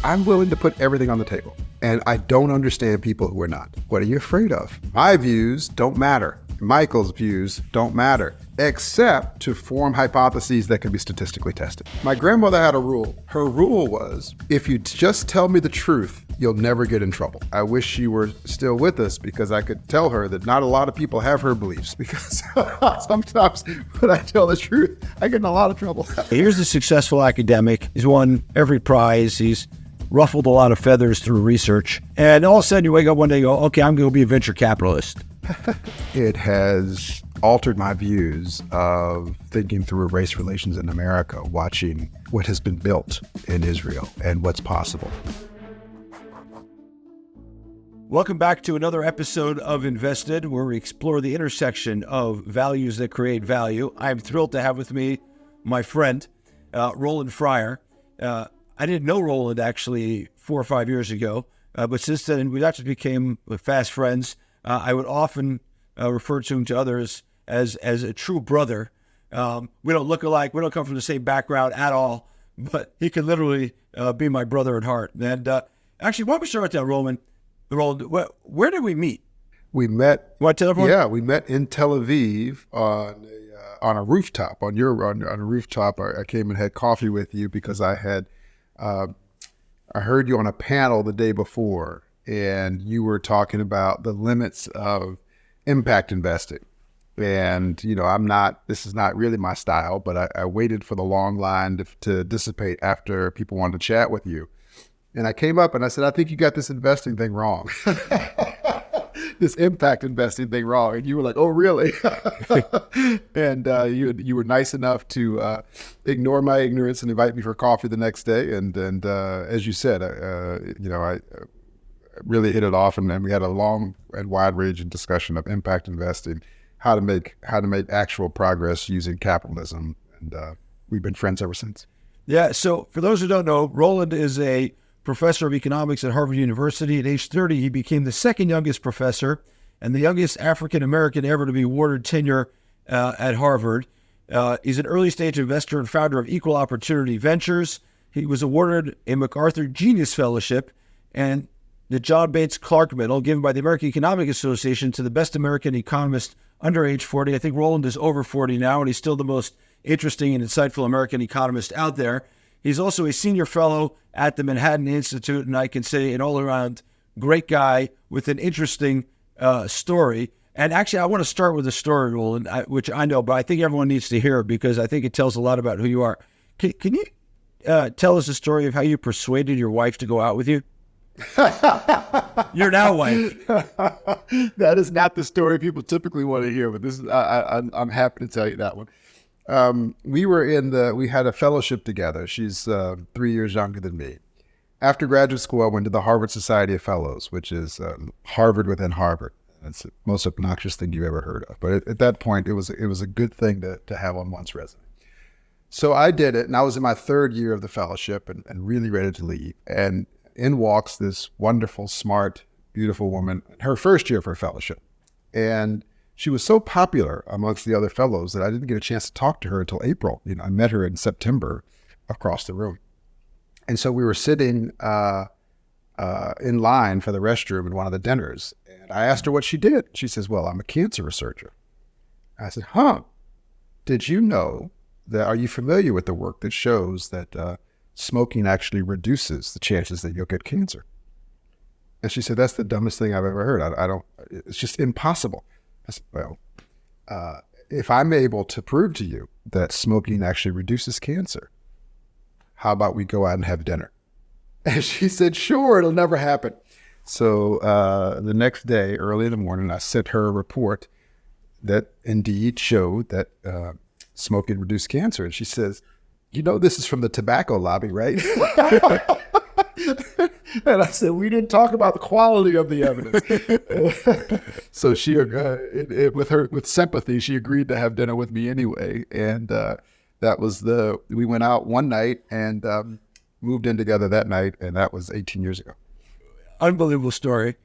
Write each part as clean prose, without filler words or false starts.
I'm willing to put everything on the table. And I don't understand people who are not. What are you afraid of? My views don't matter. Michael's views don't matter, except to form hypotheses that can be statistically tested. My grandmother had a rule. Her rule was, if you just tell me the truth, you'll never get in trouble. I wish she were still with us because I could tell her that not a lot of people have her beliefs, because sometimes when I tell the truth, I get in a lot of trouble. Here's a successful academic. He's won every prize. He's ruffled a lot of feathers through research. And all of a sudden you wake up one day and go, okay, I'm going to be a venture capitalist. It has altered my views of thinking through race relations in America, watching what has been built in Israel and what's possible. Welcome back to another episode of Invested, where we explore the intersection of values that create value. I'm thrilled to have with me my friend, Roland Fryer. I didn't know Roland actually 4 or 5 years ago, but since then we actually became fast friends. I would often refer to him to others as a true brother. We don't look alike. We don't come from the same background at all, but he could literally be my brother at heart. And actually, why don't we start with that, Roland? Where did we meet? We met. You want to tell everyone? Yeah, we met in Tel Aviv on a rooftop. On a rooftop, I came and had coffee with you because I heard you on a panel the day before, and you were talking about the limits of impact investing. And this is not really my style, but I waited for the long line to dissipate after people wanted to chat with you. And I came up and I said, I think you got this investing thing wrong. This impact investing thing wrong. And you were like, oh, really? And you were nice enough to ignore my ignorance and invite me for coffee the next day. And as you said, I really hit it off. And we had a long and wide-ranging discussion of impact investing, how to make actual progress using capitalism. And we've been friends ever since. Yeah. So for those who don't know, Roland is a professor of economics at Harvard University. At age 30, he became the second youngest professor and the youngest African-American ever to be awarded tenure at Harvard. He's an early-stage investor and founder of Equal Opportunity Ventures. He was awarded a MacArthur Genius Fellowship and the John Bates Clark Medal given by the American Economic Association to the best American economist under age 40. I think Roland is over 40 now, and he's still the most interesting and insightful American economist out there. He's also a senior fellow at the Manhattan Institute, and I can say an all-around great guy with an interesting story. And actually, I want to start with a story, Roland, which I know, but I think everyone needs to hear because I think it tells a lot about who you are. Can you tell us the story of how you persuaded your wife to go out with you? Your now wife. That is not the story people typically want to hear, but this is I'm happy to tell you that one. We had a fellowship together. She's 3 years younger than me. After graduate school, I went to the Harvard Society of Fellows, which is Harvard within Harvard. That's the most obnoxious thing you've ever heard of. But at that point, it was a good thing to have on one's resume. So I did it, and I was in my third year of the fellowship and really ready to leave. And in walks this wonderful, smart, beautiful woman, her first year of her fellowship. And she was so popular amongst the other fellows that I didn't get a chance to talk to her until April. I met her in September across the room. And so we were sitting in line for the restroom in one of the dinners. And I asked her what she did. She says, well, I'm a cancer researcher. I said, did you know that, are you familiar with the work that shows that smoking actually reduces the chances that you'll get cancer? And she said, that's the dumbest thing I've ever heard. It's just impossible. I said, well, if I'm able to prove to you that smoking actually reduces cancer, how about we go out and have dinner? And she said, sure, it'll never happen. So the next day, early in the morning, I sent her a report that indeed showed that smoking reduced cancer. And she says, this is from the tobacco lobby, right? And I said, we didn't talk about the quality of the evidence. So she, with sympathy, she agreed to have dinner with me anyway. And we went out one night and moved in together that night. And that was 18 years ago. Unbelievable story.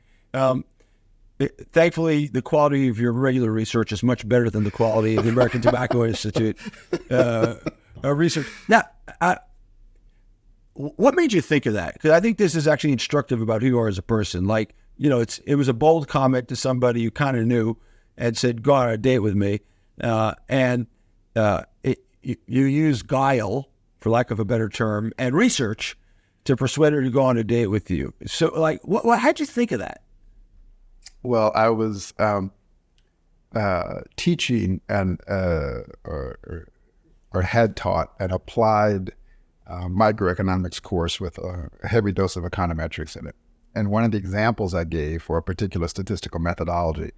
Thankfully, the quality of your regular research is much better than the quality of the American Tobacco Institute research. Now, what made you think of that? Because I think this is actually instructive about who you are as a person. Like, it was a bold comment to somebody you kind of knew and said, go on a date with me. You use guile, for lack of a better term, and research to persuade her to go on a date with you. So, like, how'd you think of that? Well, I was teaching and or had taught an applied microeconomics course with a heavy dose of econometrics in it. And one of the examples I gave for a particular statistical methodology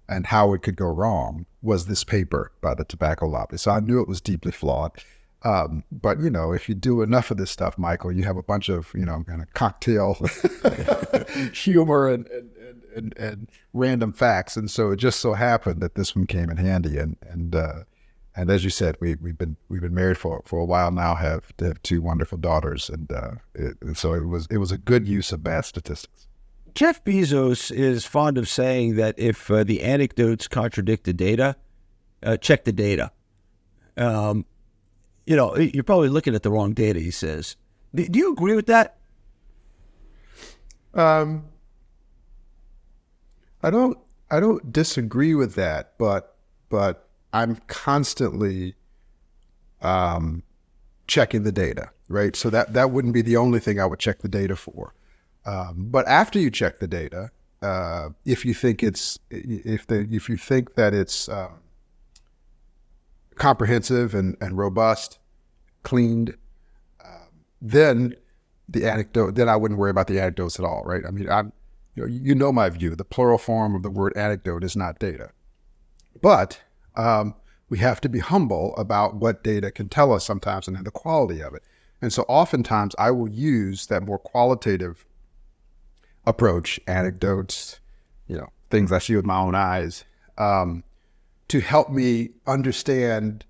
and how it could go wrong was this paper by the tobacco lobby. So I knew it was deeply flawed. But, if you do enough of this stuff, Michael, you have a bunch of, kind of cocktail humor and random facts. And so it just so happened that this one came in handy. And as you said, we've been married for a while now, have two wonderful daughters. And so it was a good use of bad statistics. Jeff Bezos is fond of saying that if the anecdotes contradict the data, check the data. You're probably looking at the wrong data, he says. Do you agree with that? I don't disagree with that, but I'm constantly checking the data, right? So that wouldn't be the only thing I would check the data for. But after you check the data, if you think that it's comprehensive and robust, cleaned, then I wouldn't worry about the anecdotes at all, right? I mean, my view. The plural form of the word anecdote is not data, but we have to be humble about what data can tell us sometimes and the quality of it. And so oftentimes I will use that more qualitative approach, anecdotes, things I see with my own eyes, to help me understand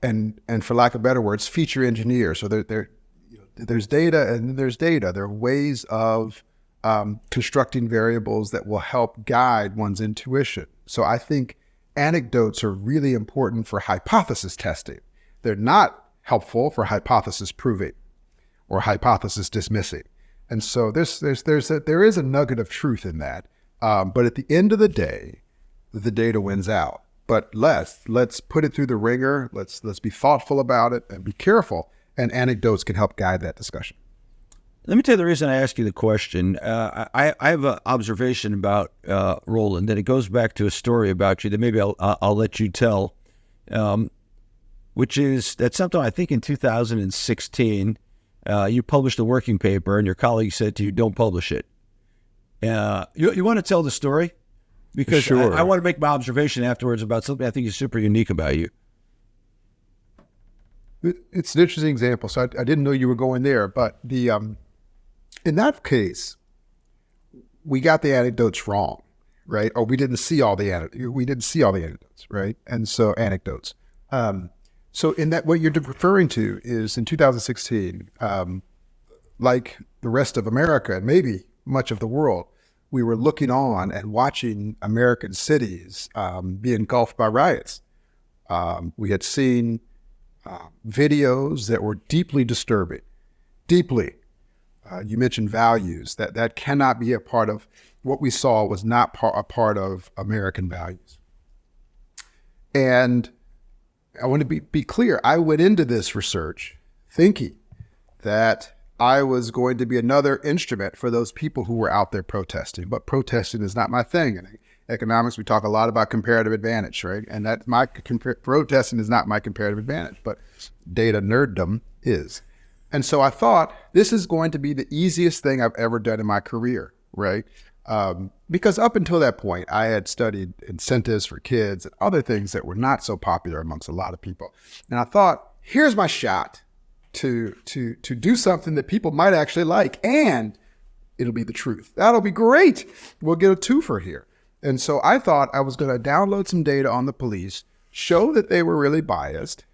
and for lack of better words, feature engineer. So there's data and there's data. There are ways of constructing variables that will help guide one's intuition. So I think anecdotes are really important for hypothesis testing. They're not helpful for hypothesis proving or hypothesis dismissing. And so there is a nugget of truth in that. But at the end of the day, the data wins out. But let's put it through the ringer. Let's be thoughtful about it and be careful. And anecdotes can help guide that discussion. Let me tell you the reason I ask you the question. I have an observation about Roland, and it goes back to a story about you that maybe I'll let you tell, which is that sometime I think in 2016, you published a working paper, and your colleague said to you, "Don't publish it." You want to tell the story? Because sure. I want to make my observation afterwards about something I think is super unique about you. It's an interesting example. So I didn't know you were going there, but in that case, we got the anecdotes wrong, right? Or we didn't see all the anecdotes, right? And so anecdotes. So in that, what you're referring to is in 2016, like the rest of America and maybe much of the world, we were looking on and watching American cities be engulfed by riots. We had seen videos that were deeply disturbing, deeply. You mentioned values. That cannot be a part of what we saw. Was not a part of American values. And I want to be clear. I went into this research thinking that I was going to be another instrument for those people who were out there protesting. But protesting is not my thing. In economics, we talk a lot about comparative advantage, right? And that's protesting is not my comparative advantage, but data nerddom is. And so I thought, this is going to be the easiest thing I've ever done in my career, right? Because up until that point, I had studied incentives for kids and other things that were not so popular amongst a lot of people. And I thought, here's my shot to do something that people might actually like, and it'll be the truth. That'll be great. We'll get a twofer here. And so I thought I was going to download some data on the police, show that they were really biased,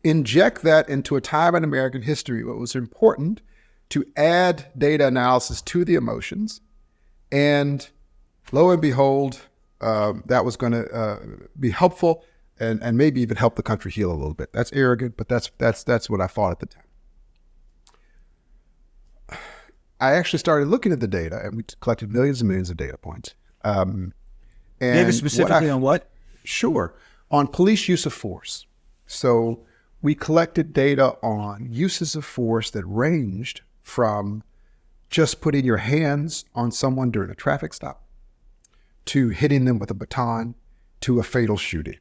inject that into a time in American history where it was important to add data analysis to the emotions. And lo and behold, that was going to be helpful and maybe even help the country heal a little bit. That's arrogant, but that's what I thought at the time. I actually started looking at the data, and we collected millions and millions of data points. Maybe specifically on what? Sure. On police use of force. So we collected data on uses of force that ranged from just putting your hands on someone during a traffic stop to hitting them with a baton to a fatal shooting,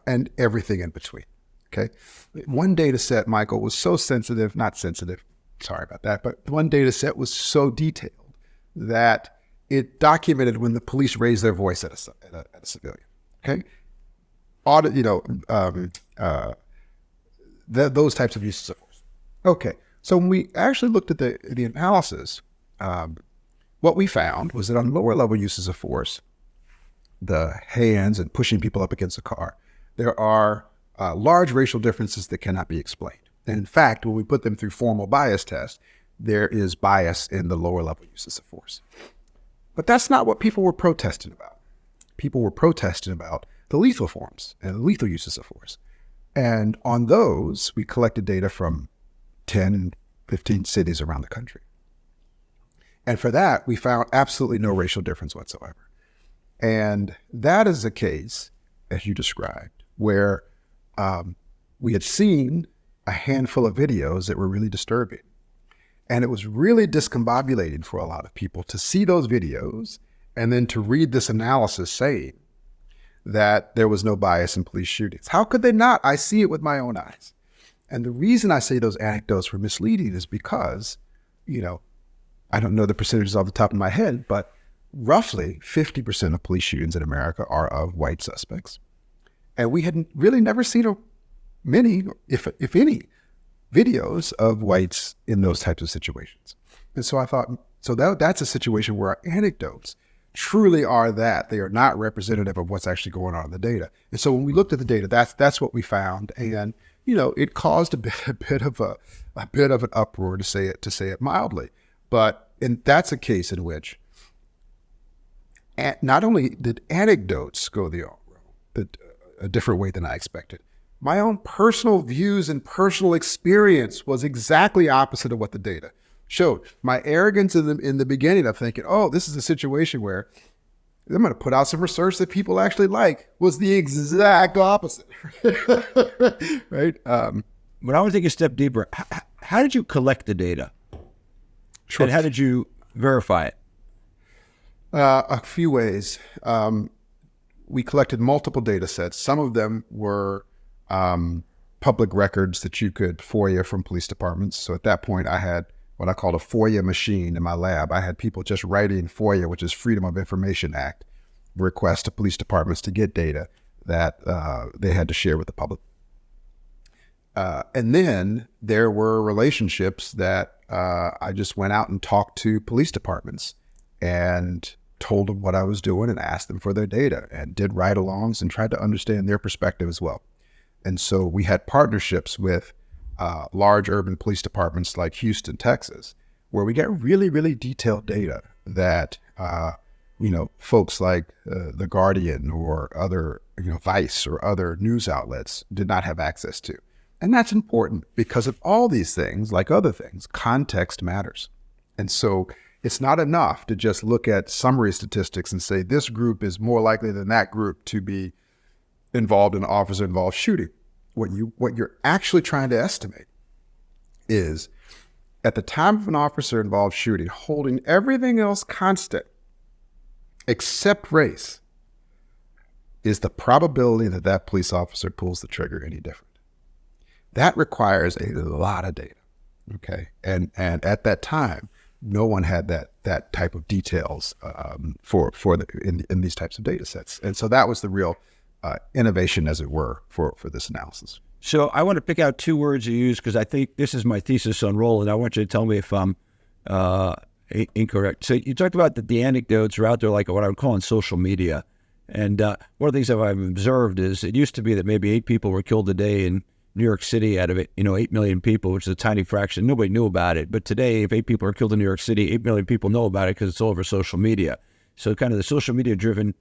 and everything in between. Okay. One data set, Michael, was so not sensitive, sorry about that, but one data set was so detailed that it documented when the police raised their voice at a civilian. Okay. Those types of uses of force. Okay. So when we actually looked at the analysis, what we found was that on lower level uses of force, the hands and pushing people up against a car, there are large racial differences that cannot be explained. And in fact, when we put them through formal bias tests, there is bias in the lower level uses of force. But that's not what people were protesting about. People were protesting about the lethal forms and lethal uses of force. And on those, we collected data from 10 and 15 cities around the country. And for that, we found absolutely no racial difference whatsoever. And that is a case, as you described, where we had seen a handful of videos that were really disturbing. And it was really discombobulating for a lot of people to see those videos and then to read this analysis saying that there was no bias in police shootings. How could they not? I see it with my own eyes. And the reason I say those anecdotes were misleading is because, I don't know the percentages off the top of my head, but roughly 50% of police shootings in America are of white suspects. And we had really never seen many, if any, videos of whites in those types of situations. And so I thought, that's a situation where our anecdotes truly are that. They are not representative of what's actually going on in the data. And so when we looked at the data, that's what we found. And, it caused a bit of an uproar, to say it mildly. And that's a case in which not only did anecdotes go a different way than I expected, my own personal views and personal experience was exactly opposite of what the data showed. My arrogance in the beginning of thinking, this is a situation where I'm going to put out some research that people actually like, was the exact opposite. Right? But I want to take a step deeper. How did you collect the data? Sure. And how did you verify it? A few ways. We collected multiple data sets. Some of them were public records that you could FOIA from police departments. So at that point, I had what I called a FOIA machine in my lab. I had people just writing FOIA, which is Freedom of Information Act, requests to police departments to get data that they had to share with the public. And then there were relationships that I just went out and talked to police departments and told them what I was doing and asked them for their data and did ride-alongs and tried to understand their perspective as well. And so we had partnerships with large urban police departments like Houston, Texas, where we get really, really detailed data that, folks like The Guardian or other, Vice or other news outlets did not have access to. And that's important because of all these things, like other things, context matters. And so it's not enough to just look at summary statistics and say this group is more likely than that group to be involved in an officer-involved shooting. What you're actually trying to estimate is, at the time of an officer-involved shooting, holding everything else constant except race, is the probability that that police officer pulls the trigger any different. That requires a lot of data, okay? And at that time, no one had that type of details in these types of data sets. And so that was the real innovation, as it were, for this analysis. So I want to pick out two words you use because I think this is my thesis on Roland. I want you to tell me if I'm incorrect. So you talked about that the anecdotes are out there like what I would call on social media. And one of the things that I've observed is it used to be that maybe 8 people were killed a day in New York City out of 8 million people, which is a tiny fraction. Nobody knew about it. But today, if 8 people are killed in New York City, 8 million people know about it because it's all over social media. So kind of the social media-driven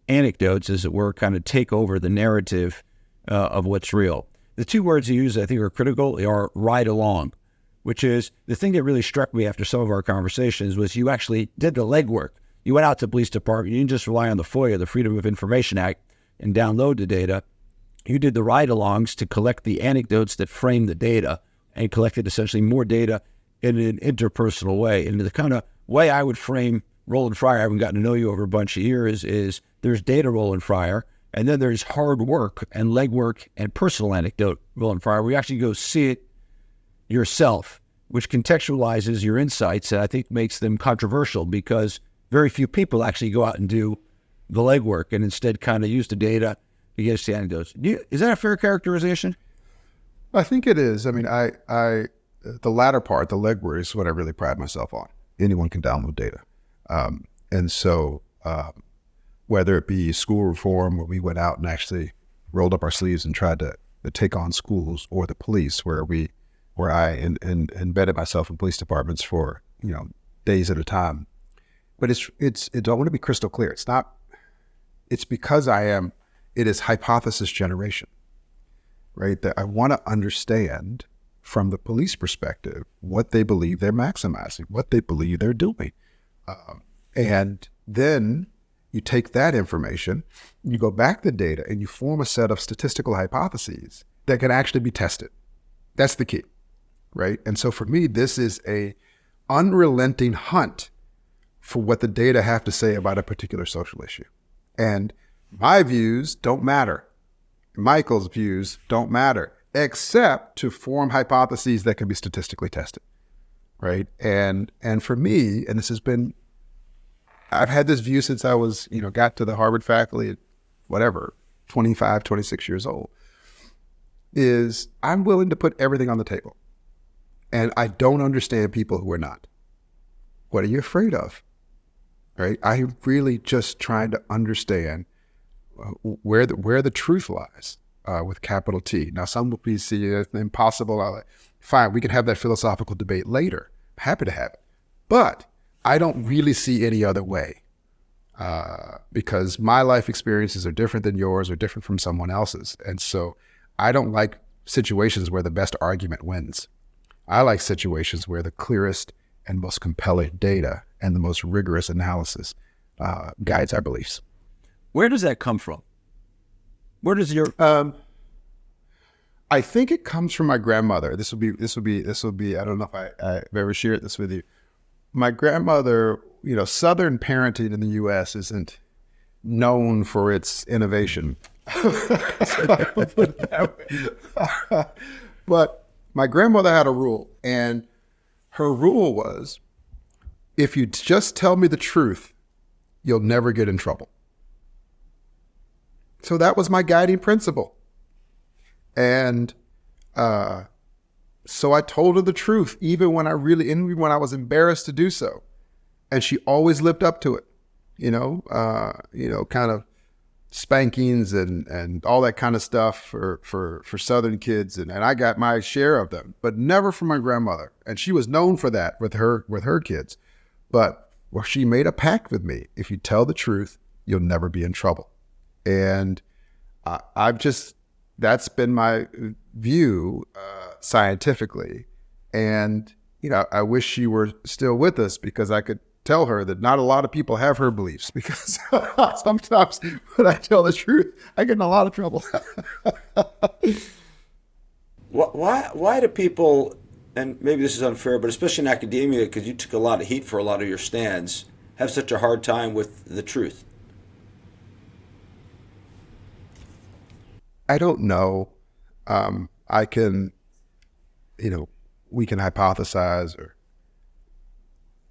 anecdotes, as it were, kind of take over the narrative of what's real. The two words you use, I think, are critical. They are ride along. which is the thing that really struck me after some of our conversations was you actually did the legwork. You went out to the police department. You didn't just rely on the FOIA, the Freedom of Information Act, and download the data. You did the ride-alongs to collect the anecdotes that frame the data and collected essentially more data in an interpersonal way. And the kind of way I would frame Roland Fryer, I haven't gotten to know you over a bunch of years, is there's data Roland Fryer, and then there's hard work and legwork and personal anecdote Roland Fryer, where you actually go see it yourself, which contextualizes your insights and I think makes them controversial because very few people actually go out and do the legwork and instead kind of use the data against the anecdotes. Is that a fair characterization? I think it is. I mean, the latter part, the legwork, is what I really pride myself on. Anyone can download data. And so whether it be school reform, where we went out and actually rolled up our sleeves and tried to take on schools, or the police, where I embedded myself in police departments for, days at a time. But I want to be crystal clear. It's because it is hypothesis generation, right? That I want to understand from the police perspective what they believe they're maximizing, what they believe they're doing. And then you take that information, you go back the data, and you form a set of statistical hypotheses that can actually be tested. That's the key, right? And so for me, this is a unrelenting hunt for what the data have to say about a particular social issue. And my views don't matter. Michael's views don't matter, except to form hypotheses that can be statistically tested, right? And for me, and this has been, I've had this view since I was, got to the Harvard faculty at 25, 26 years old, is I'm willing to put everything on the table. And I don't understand people who are not. What are you afraid of? Right? I'm really just trying to understand where the truth lies, with capital T. Now, some will be see it as impossible. Fine, we can have that philosophical debate later. I'm happy to have it. But I don't really see any other way, because my life experiences are different than yours, or different from someone else's. And so I don't like situations where the best argument wins. I like situations where the clearest and most compelling data and the most rigorous analysis guides our beliefs. Where does that come from? Where does your I think it comes from my grandmother. This will be. I don't know if I've ever shared this with you. My grandmother, Southern parenting in the U.S. isn't known for its innovation. But my grandmother had a rule, and her rule was, if you just tell me the truth, you'll never get in trouble. So that was my guiding principle. And so I told her the truth, even when I was embarrassed to do so. And she always lived up to it, kind of spankings and all that kind of stuff for Southern kids. And I got my share of them, but never from my grandmother. And she was known for that with her kids. But she made a pact with me. If you tell the truth, you'll never be in trouble. And that's been my view scientifically. And, I wish she were still with us, because I could tell her that not a lot of people have her beliefs, because sometimes when I tell the truth, I get in a lot of trouble. Why do people, and maybe this is unfair, but especially in academia, because you took a lot of heat for a lot of your stands, have such a hard time with the truth? I don't know. I can, we can hypothesize,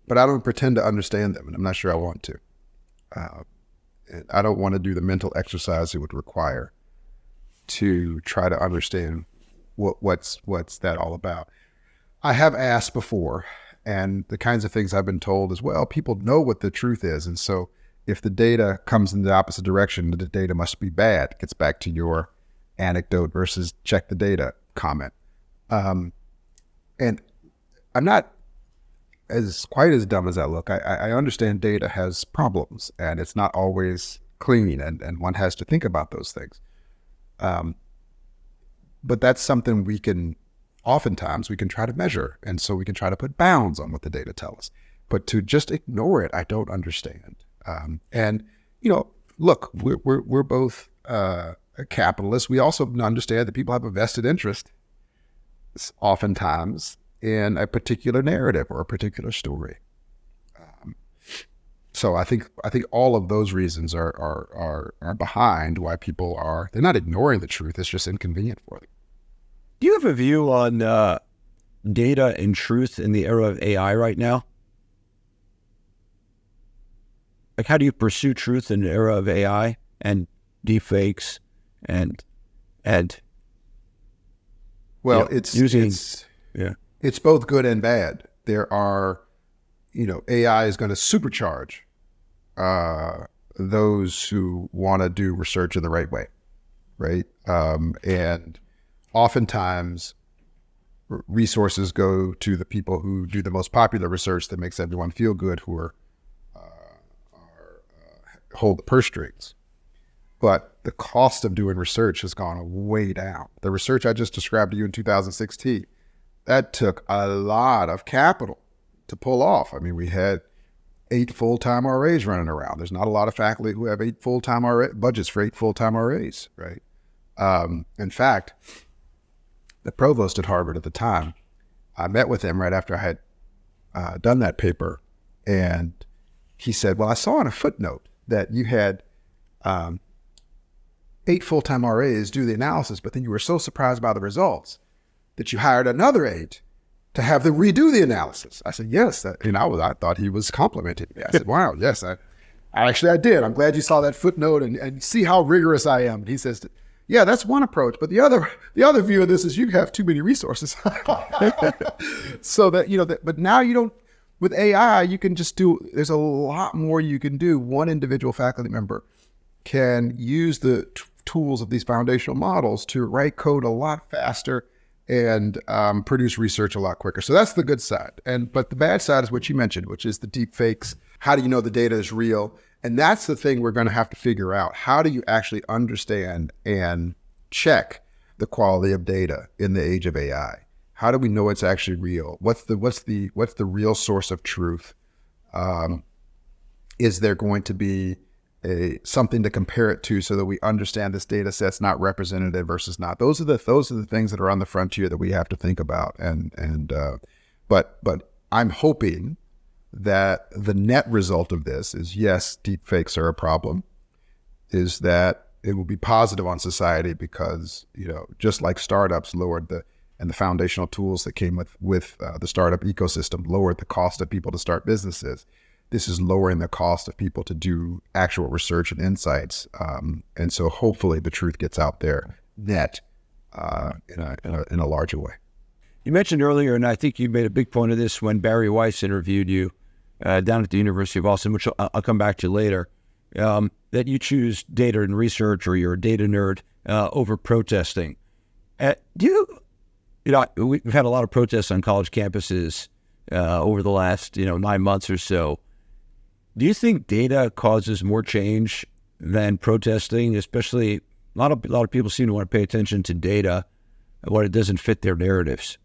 but I don't pretend to understand them, and I'm not sure I want to. And I don't want to do the mental exercise it would require to try to understand what's that all about. I have asked before, and the kinds of things I've been told as well, people know what the truth is. And so if the data comes in the opposite direction, the data must be bad. It gets back to your anecdote versus check the data comment. And I'm not quite as dumb as I look. I understand data has problems, and it's not always clean, and one has to think about those things. But that's something we can oftentimes we can try to measure, and so we can try to put bounds on what the data tell us. But to just ignore it, I don't understand. And look, we're both capitalists. We also understand that people have a vested interest, oftentimes, in a particular narrative or a particular story. So I think all of those reasons are behind why people they're not ignoring the truth. It's just inconvenient for them. Do you have a view on data and truth in the era of AI right now? Like, how do you pursue truth in the era of AI and deepfakes and well, yeah, it's both good and bad. There are, AI is going to supercharge those who want to do research in the right way, right? And oftentimes resources go to the people who do the most popular research that makes everyone feel good, who hold the purse strings. But the cost of doing research has gone way down. The research I just described to you in 2016, that took a lot of capital to pull off. I mean, we had 8 full-time RAs running around. There's not a lot of faculty who have 8 full-time budgets for 8 full-time RAs, right? In fact, the provost at Harvard at the time, I met with him right after I had done that paper, and he said, well, I saw in a footnote that you had 8 full-time RAs do the analysis, but then you were so surprised by the results that you hired another 8 to have them redo the analysis. I said, yes. I thought he was complimenting me. I said, wow, yes, I did. I'm glad you saw that footnote and see how rigorous I am. And he says, yeah, that's one approach. But the other view of this is you have too many resources. So that, but now you don't, with AI, you can just there's a lot more you can do. One individual faculty member can use the tools of these foundational models to write code a lot faster and produce research a lot quicker. So that's the good side. But the bad side is what you mentioned, which is the deep fakes. How do you know the data is real? And that's the thing we're going to have to figure out. How do you actually understand and check the quality of data in the age of AI? How do we know it's actually real? What's the real source of truth? Is there going to be something to compare it to so that we understand this data set's not representative versus not? Those are the things that are on the frontier that we have to think about. But I'm hoping that the net result of this is, yes, deepfakes are a problem, is that it will be positive on society because, just like startups lowered the foundational tools that came with the startup ecosystem lowered the cost of people to start businesses. This is lowering the cost of people to do actual research and insights. And so hopefully the truth gets out there net in a larger way. You mentioned earlier, and I think you made a big point of this when Barry Weiss interviewed you down at the University of Austin, which I'll come back to later, that you choose data and research, or you're a data nerd, over protesting. We've had a lot of protests on college campuses over the last 9 months or so. Do you think data causes more change than protesting? Especially, a lot of people seem to want to pay attention to data when it doesn't fit their narratives.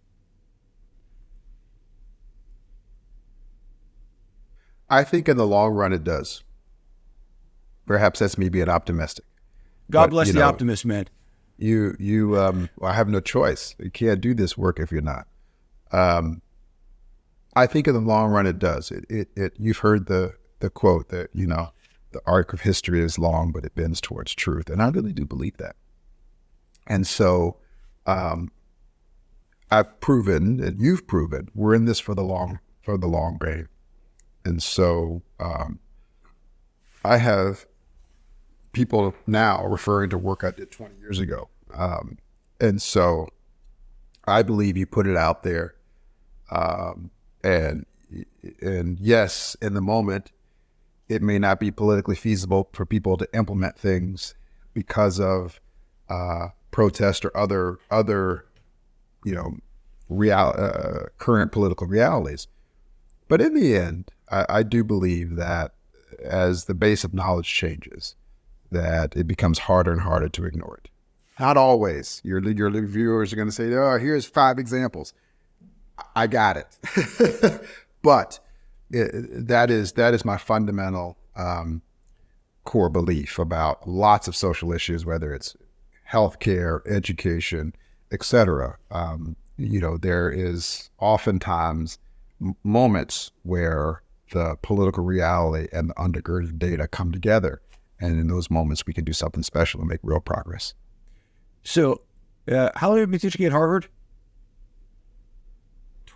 I think in the long run it does. Perhaps that's me being optimistic. God bless the optimist, man. I have no choice. You can't do this work if you're not. I think in the long run it does. You've heard the quote that, the arc of history is long, but it bends towards truth. And I really do believe that. And so I've proven, and you've proven, we're in this for the long game. And so I have people now referring to work I did 20 years ago. And so I believe you put it out there. And yes, in the moment, it may not be politically feasible for people to implement things because of protest or other current political realities. But in the end, I do believe that as the base of knowledge changes, that it becomes harder and harder to ignore it. Not always. Your viewers are going to say, "Oh, here's 5 examples." I got it, but that is my fundamental core belief about lots of social issues, whether it's healthcare, education, etc. There is oftentimes moments where the political reality and the undergirded data come together, and in those moments, we can do something special and make real progress. So, how long have you been teaching at Harvard?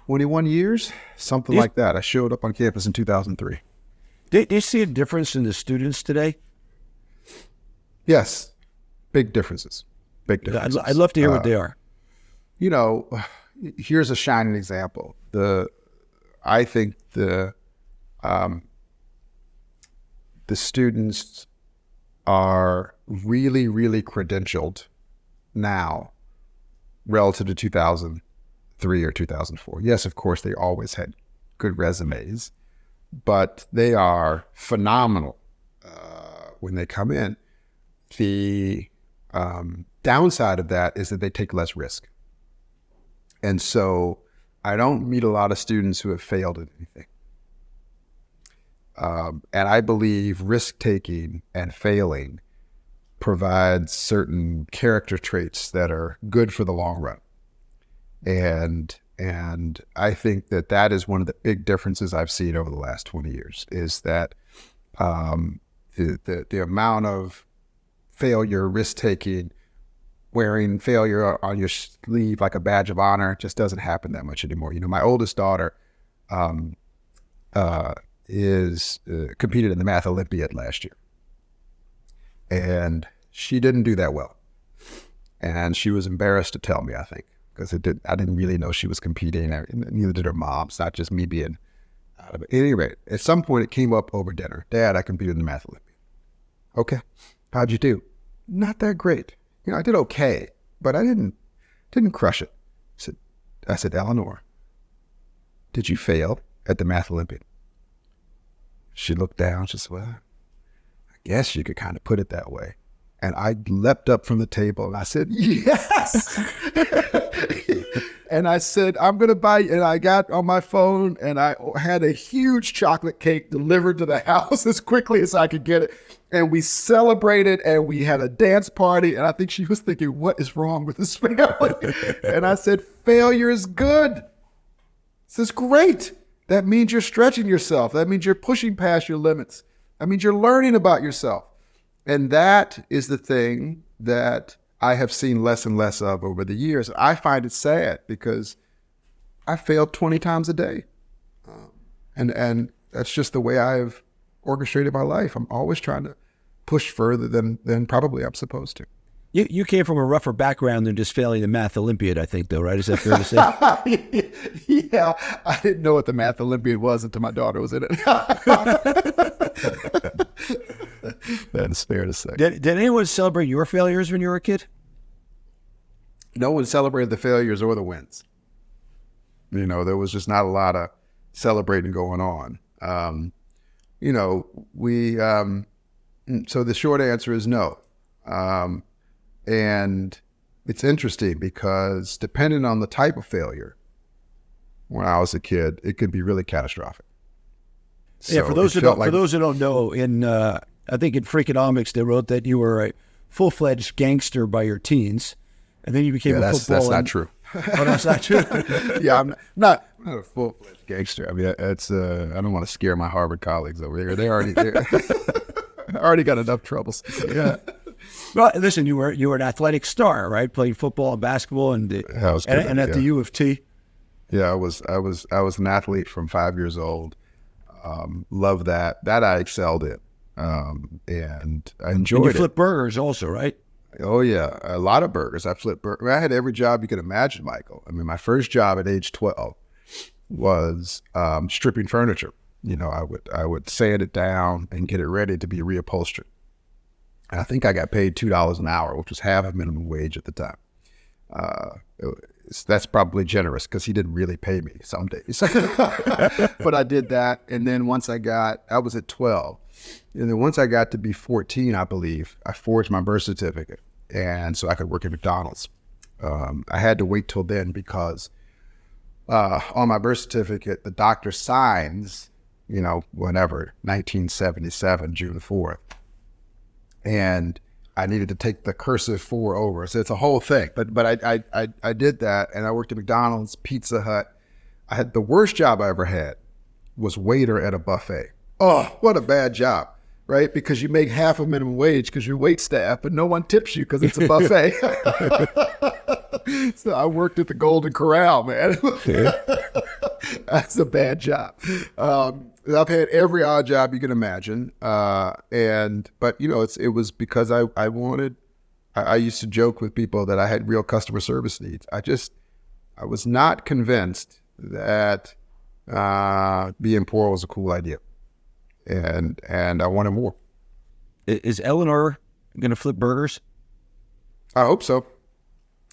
21 years, something like that. I showed up on campus in 2003. Do you see a difference in the students today? Yes, big differences. Big differences. I'd love to hear what they are. Here's a shining example. I think the students are really, really credentialed now relative to 2003 or 2004. Yes, of course, they always had good resumes, but they are phenomenal when they come in. The downside of that is that they take less risk. And so I don't meet a lot of students who have failed at anything. And I believe risk-taking and failing provides certain character traits that are good for the long run. And I think that is one of the big differences I've seen over the last 20 years is that the amount of failure, risk-taking, wearing failure on your sleeve like a badge of honor just doesn't happen that much anymore. My oldest daughter competed in the Math Olympiad last year. And she didn't do that well. And she was embarrassed to tell me, I think, because I didn't really know she was competing. Neither did her mom. It's not just me being out of it. At any rate, at some point it came up over dinner. "Dad, I competed in the Math Olympiad." "Okay. How'd you do?" "Not that great. I did okay, but I didn't crush it." I said, "Eleanor, did you fail at the Math Olympiad?" She looked down. She said, "Well, I guess you could kind of put it that way." And I leapt up from the table and I said, "Yes." And I said, "I'm going to buy you." And I got on my phone and I had a huge chocolate cake delivered to the house as quickly as I could get it. And we celebrated and we had a dance party. And I think she was thinking, what is wrong with this family? And I said, failure is good. This is great. That means you're stretching yourself. That means you're pushing past your limits. That means you're learning about yourself. And that is the thing that I have seen less and less of over the years. I find it sad because I failed 20 times a day. And that's just the way I've orchestrated my life. I'm always trying to push further than probably I'm supposed to. You came from a rougher background than just failing the Math Olympiad, I think, though, right? Is that fair to say? Yeah, I didn't know what the Math Olympiad was until my daughter was in it. That's fair to say. Did anyone celebrate your failures when you were a kid? No one celebrated the failures or the wins. There was just not a lot of celebrating going on. So the short answer is no. And it's interesting because depending on the type of failure, when I was a kid, it could be really catastrophic. Yeah, for those who don't know, I think in Freakonomics they wrote that you were a full-fledged gangster by your teens, and then you became a football. That's not true. Oh, that's not true. Yeah, I'm not a full-fledged gangster. I mean, it's I don't want to scare my Harvard colleagues over here. They already got enough troubles. Yeah. Well, listen, you were an athletic star, right? Playing football and basketball and at the U of T. Yeah, I was an athlete from 5 years old. Loved that. That I excelled in. And I enjoyed it. And you flipped burgers also, right? Oh yeah, a lot of burgers. I flipped burgers. I had every job you could imagine, Michael. I mean, my first job at age 12 was stripping furniture. I would sand it down and get it ready to be reupholstered. I think I got paid $2 an hour, which was half of minimum wage at the time. That's probably generous because he didn't really pay me some days. But I did that. And then I was at 12. And then once I got to be 14, I believe, I forged my birth certificate. and so I could work at McDonald's. I had to wait till then because on my birth certificate, the doctor signs, whenever, 1977, June 4th. And I needed to take the cursive 4 over. So it's a whole thing. But I did that, and I worked at McDonald's, Pizza Hut. I had the worst job I ever had was waiter at a buffet. Oh, what a bad job, right? Because you make half a minimum wage because you're wait staff, but no one tips you because it's a buffet. So I worked at the Golden Corral, man. That's a bad job. I've had every odd job you can imagine. But it was because I used to joke with people that I had real customer service needs. I was not convinced that being poor was a cool idea. And I wanted more. Is Eleanor going to flip burgers? I hope so.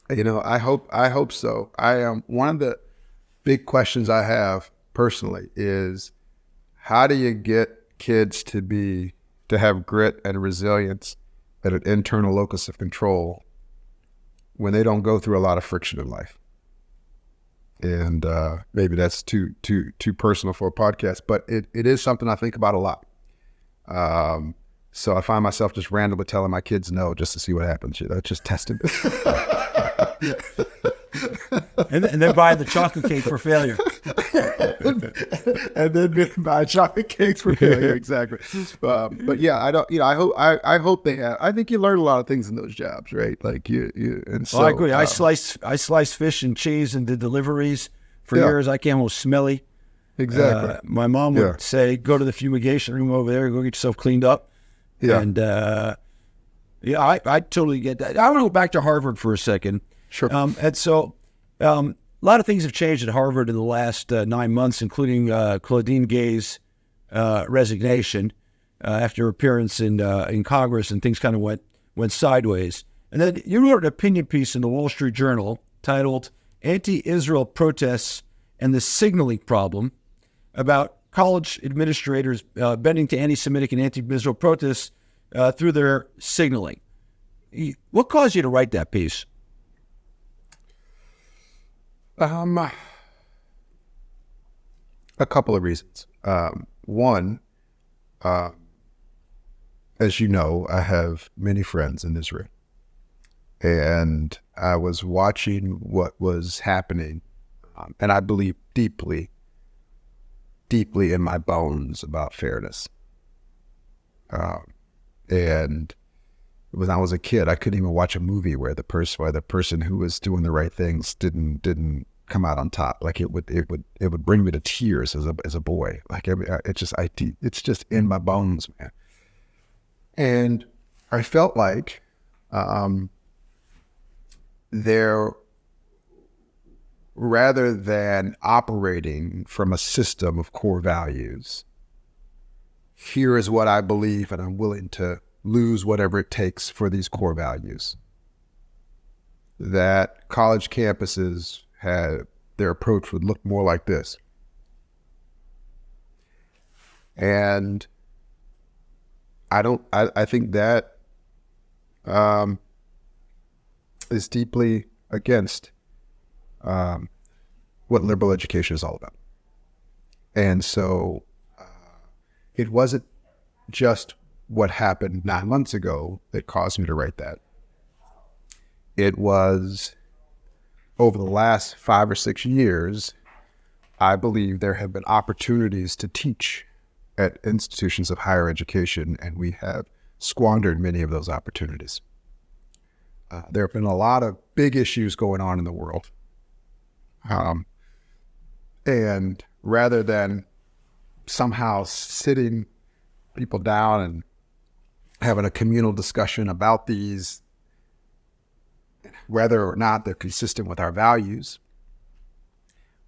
I hope so. One of the big questions I have personally is, how do you get kids to have grit and resilience and an internal locus of control when they don't go through a lot of friction in life? And maybe that's too personal for a podcast, but it is something I think about a lot. So I find myself just randomly telling my kids no just to see what happens. Just testing. and then buy the chocolate cake for failure. and then buy chocolate cakes for failure. Exactly. But yeah, I don't. I hope they have. I think you learn a lot of things in those jobs, right? Like you. And so I agree. I sliced fish and cheese and did deliveries for years. I came home smelly. Exactly. My mom would say, "Go to the fumigation room over there. Go get yourself cleaned up." Yeah. And I totally get that. I want to go back to Harvard for a second. Sure. And so a lot of things have changed at Harvard in the last 9 months, including Claudine Gay's resignation after appearance in Congress, and things kind of went sideways. And then you wrote an opinion piece in the Wall Street Journal titled "Anti-Israel Protests and the Signaling Problem" about college administrators bending to anti-Semitic and anti-Israel protests through their signaling. What caused you to write that piece? A couple of reasons. One, as you know, I have many friends in Israel, and I was watching what was happening, and I believe deeply in my bones about fairness. And when I was a kid, I couldn't even watch a movie where the person who was doing the right things didn't come out on top. Like it would bring me to tears as a boy. Like it's just in my bones, man. And I felt like there, rather than operating from a system of core values, here is what I believe, and I'm willing to lose whatever it takes for these core values. That college campuses their approach would look more like this. And I think that is deeply against what liberal education is all about. And so it wasn't just what happened 9 months ago that caused me to write that. It was over the last 5 or 6 years, I believe there have been opportunities to teach at institutions of higher education, and we have squandered many of those opportunities. There have been a lot of big issues going on in the world. And rather than somehow sitting people down and having a communal discussion about these, whether or not they're consistent with our values,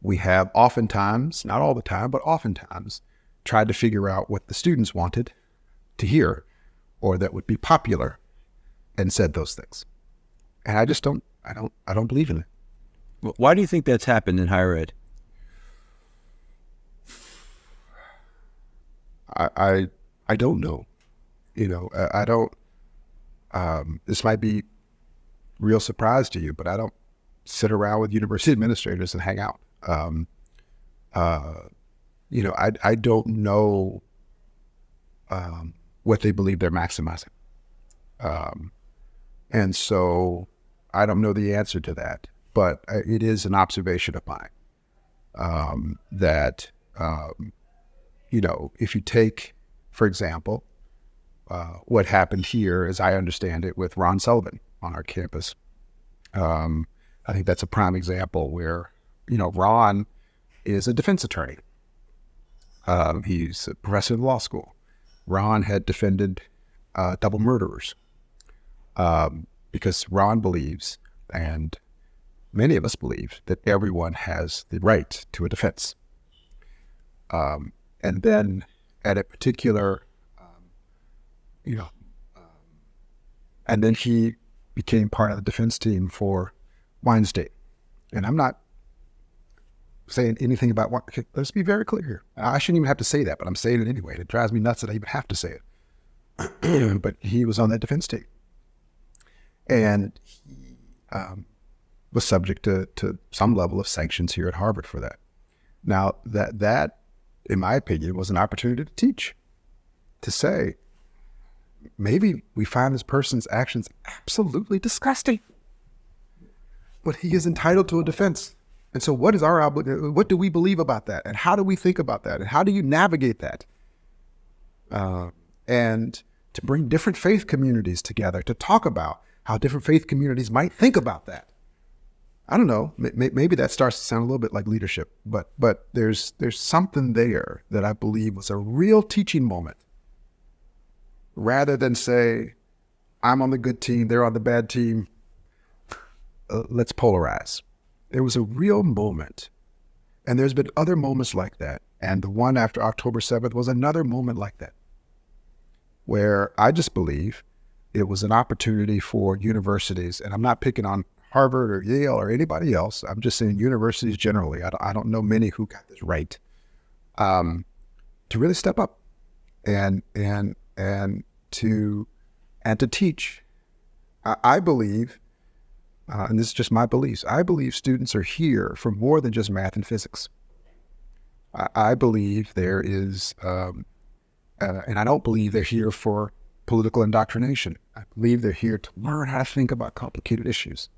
we have oftentimes, not all the time, but oftentimes, tried to figure out what the students wanted to hear or that would be popular and said those things. And I just don't believe in it. Why do you think that's happened in higher ed? I don't know. I don't, this might be real surprise to you, but I don't sit around with university administrators and hang out. I don't know what they believe they're maximizing. And so I don't know the answer to that, but it is an observation of mine that, if you take, for example, what happened here, as I understand it, with Ron Sullivan on our campus. I think that's a prime example where, Ron is a defense attorney. He's a professor in law school. Ron had defended double murderers because Ron believes, and many of us believe, that everyone has the right to a defense. And then at a particular, and then he became part of the defense team for Weinstein. And I'm not saying anything about what, let's be very clear here. I shouldn't even have to say that, but I'm saying it anyway. It drives me nuts that I even have to say it. But he was on that defense team. And he was subject to some level of sanctions here at Harvard for that. Now, that, in my opinion, was an opportunity to teach, to say, maybe we find this person's actions absolutely disgusting, but he is entitled to a defense. And so what is our obligation? What do we believe about that? And how do we think about that? And how do you navigate that? And to bring different faith communities together to talk about how different faith communities might think about that. I don't know, maybe that starts to sound a little bit like leadership, but there's something there that I believe was a real teaching moment. Rather than say, I'm on the good team, they're on the bad team, let's polarize. There was a real moment, and there's been other moments like that, and the one after October 7th was another moment like that, where I just believe it was an opportunity for universities, and I'm not picking on Harvard or Yale or anybody else, I'm just saying universities generally, I don't know many who got this right, to really step up and to teach. I believe, and this is just my beliefs, I believe students are here for more than just math and physics. I believe there is, and I don't believe they're here for political indoctrination. I believe they're here to learn how to think about complicated issues.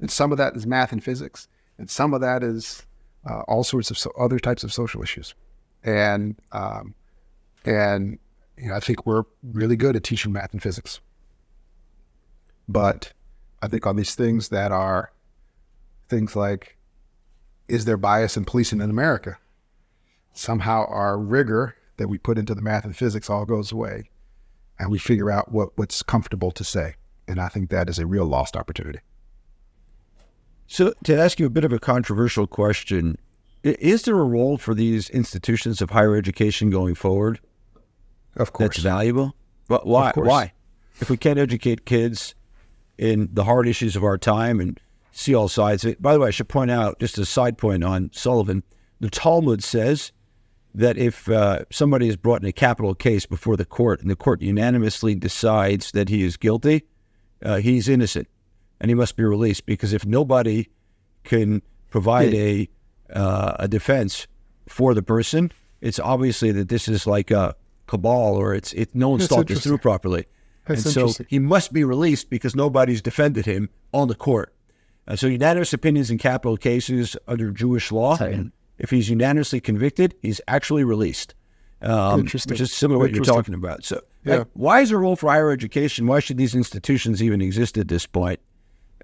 And some of that is math and physics, and some of that is all sorts of other types of social issues. And I think we're really good at teaching math and physics. But I think on these things that are things like, is there bias in policing in America? Somehow our rigor that we put into the math and physics all goes away, and we figure out what's comfortable to say. And I think that is a real lost opportunity. So to ask you a bit of a controversial question, is there a role for these institutions of higher education going forward? Of course. That's valuable? But why? Of course. Why? If we can't educate kids in the hard issues of our time and see all sides of it. By the way, I should point out, just a side point on Sullivan, the Talmud says that if somebody is brought in a capital case before the court and the court unanimously decides that he is guilty, he's innocent and he must be released, because if nobody can provide a defense for the person, it's obviously that this is like a cabal, or no one's thought this through properly. That's and so he must be released because nobody's defended him on the court. So unanimous opinions in capital cases under Jewish law, and if he's unanimously convicted, he's actually released, which is similar to what you're talking about. So why is there a role for higher education? Why should these institutions even exist at this point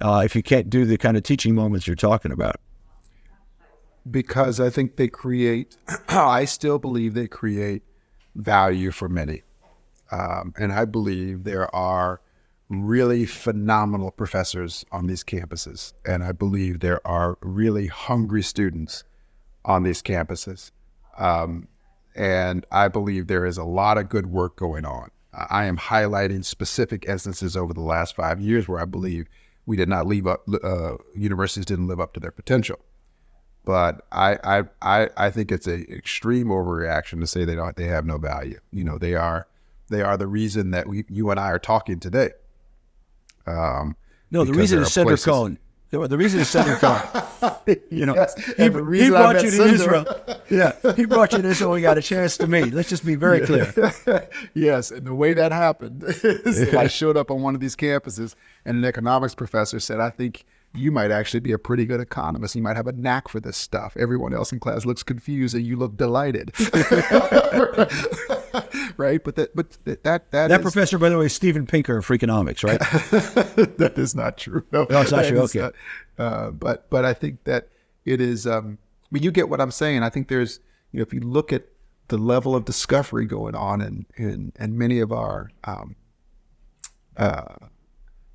if you can't do the kind of teaching moments you're talking about? Because I think they create, I still believe they create value for many. And I believe there are really phenomenal professors on these campuses. And I believe there are really hungry students on these campuses. And I believe there is a lot of good work going on. I am highlighting specific instances over the last 5 years where I believe we did not universities didn't live up to their potential. But I think it's an extreme overreaction to say they have no value. They are the reason that you and I are talking today. No, the because reason there is are center places- cone. The reason is center cone. You know, Yes, he and the reason I brought met you to Senator- Israel. Yeah, he brought you to Israel. We got a chance to meet. Let's just be very clear. Yes, and the way that happened is I showed up on one of these campuses, and an economics professor said, "I think you might actually be a pretty good economist. You might have a knack for this stuff. Everyone else in class looks confused, and you look delighted." Right, but that is, Professor, by the way, is Steven Pinker of Freakonomics, right? that is not true. No, it's not true. That is Okay. but I think that it is. When you get what I'm saying, I think there's, if you look at the level of discovery going on in many of our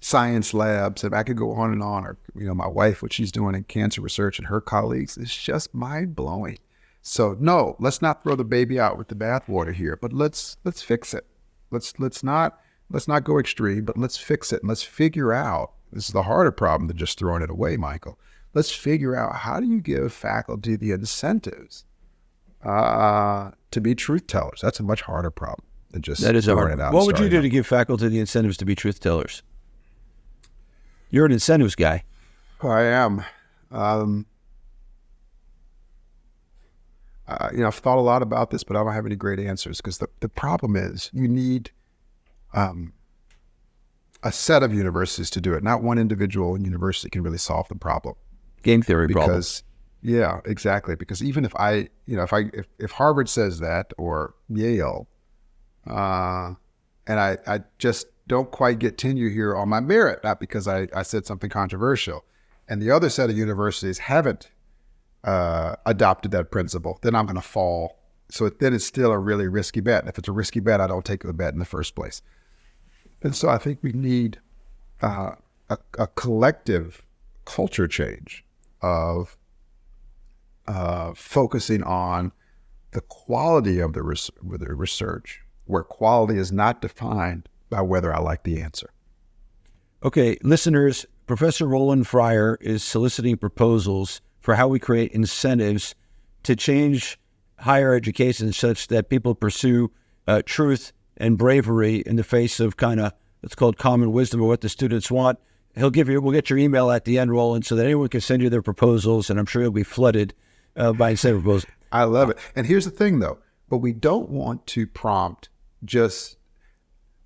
science labs, and I could go on and on, or my wife, what she's doing in cancer research and her colleagues, is just mind blowing. So no, let's not throw the baby out with the bathwater here, but let's fix it. Let's not go extreme, but let's fix it, and let's figure out. This is the harder problem than just throwing it away, Michael. Let's figure out, how do you give faculty the incentives to be truth tellers? That's a much harder problem than just That is throwing hard. it out. What and would you starting do to give faculty the incentives to be truth tellers? You're an incentives guy. I am. I've thought a lot about this, but I don't have any great answers, because the problem is you need a set of universities to do it. Not one individual university can really solve the problem. Game theory problem. Because, yeah, exactly. Because even if Harvard says that, or Yale, and I just don't quite get tenure here on my merit, not because I said something controversial, and the other set of universities haven't adopted that principle, then I'm going to fall. So then it's still a really risky bet. And if it's a risky bet, I don't take the bet in the first place. And so I think we need a collective culture change of focusing on the quality of the research, where quality is not defined by whether I like the answer. Okay, listeners, Professor Roland Fryer is soliciting proposals for how we create incentives to change higher education such that people pursue truth and bravery in the face of it's called common wisdom, or what the students want. We'll get your email at the end, Roland, so that anyone can send you their proposals, and I'm sure you'll be flooded by incentive proposals. I love it. And here's the thing, though, but we don't want to prompt just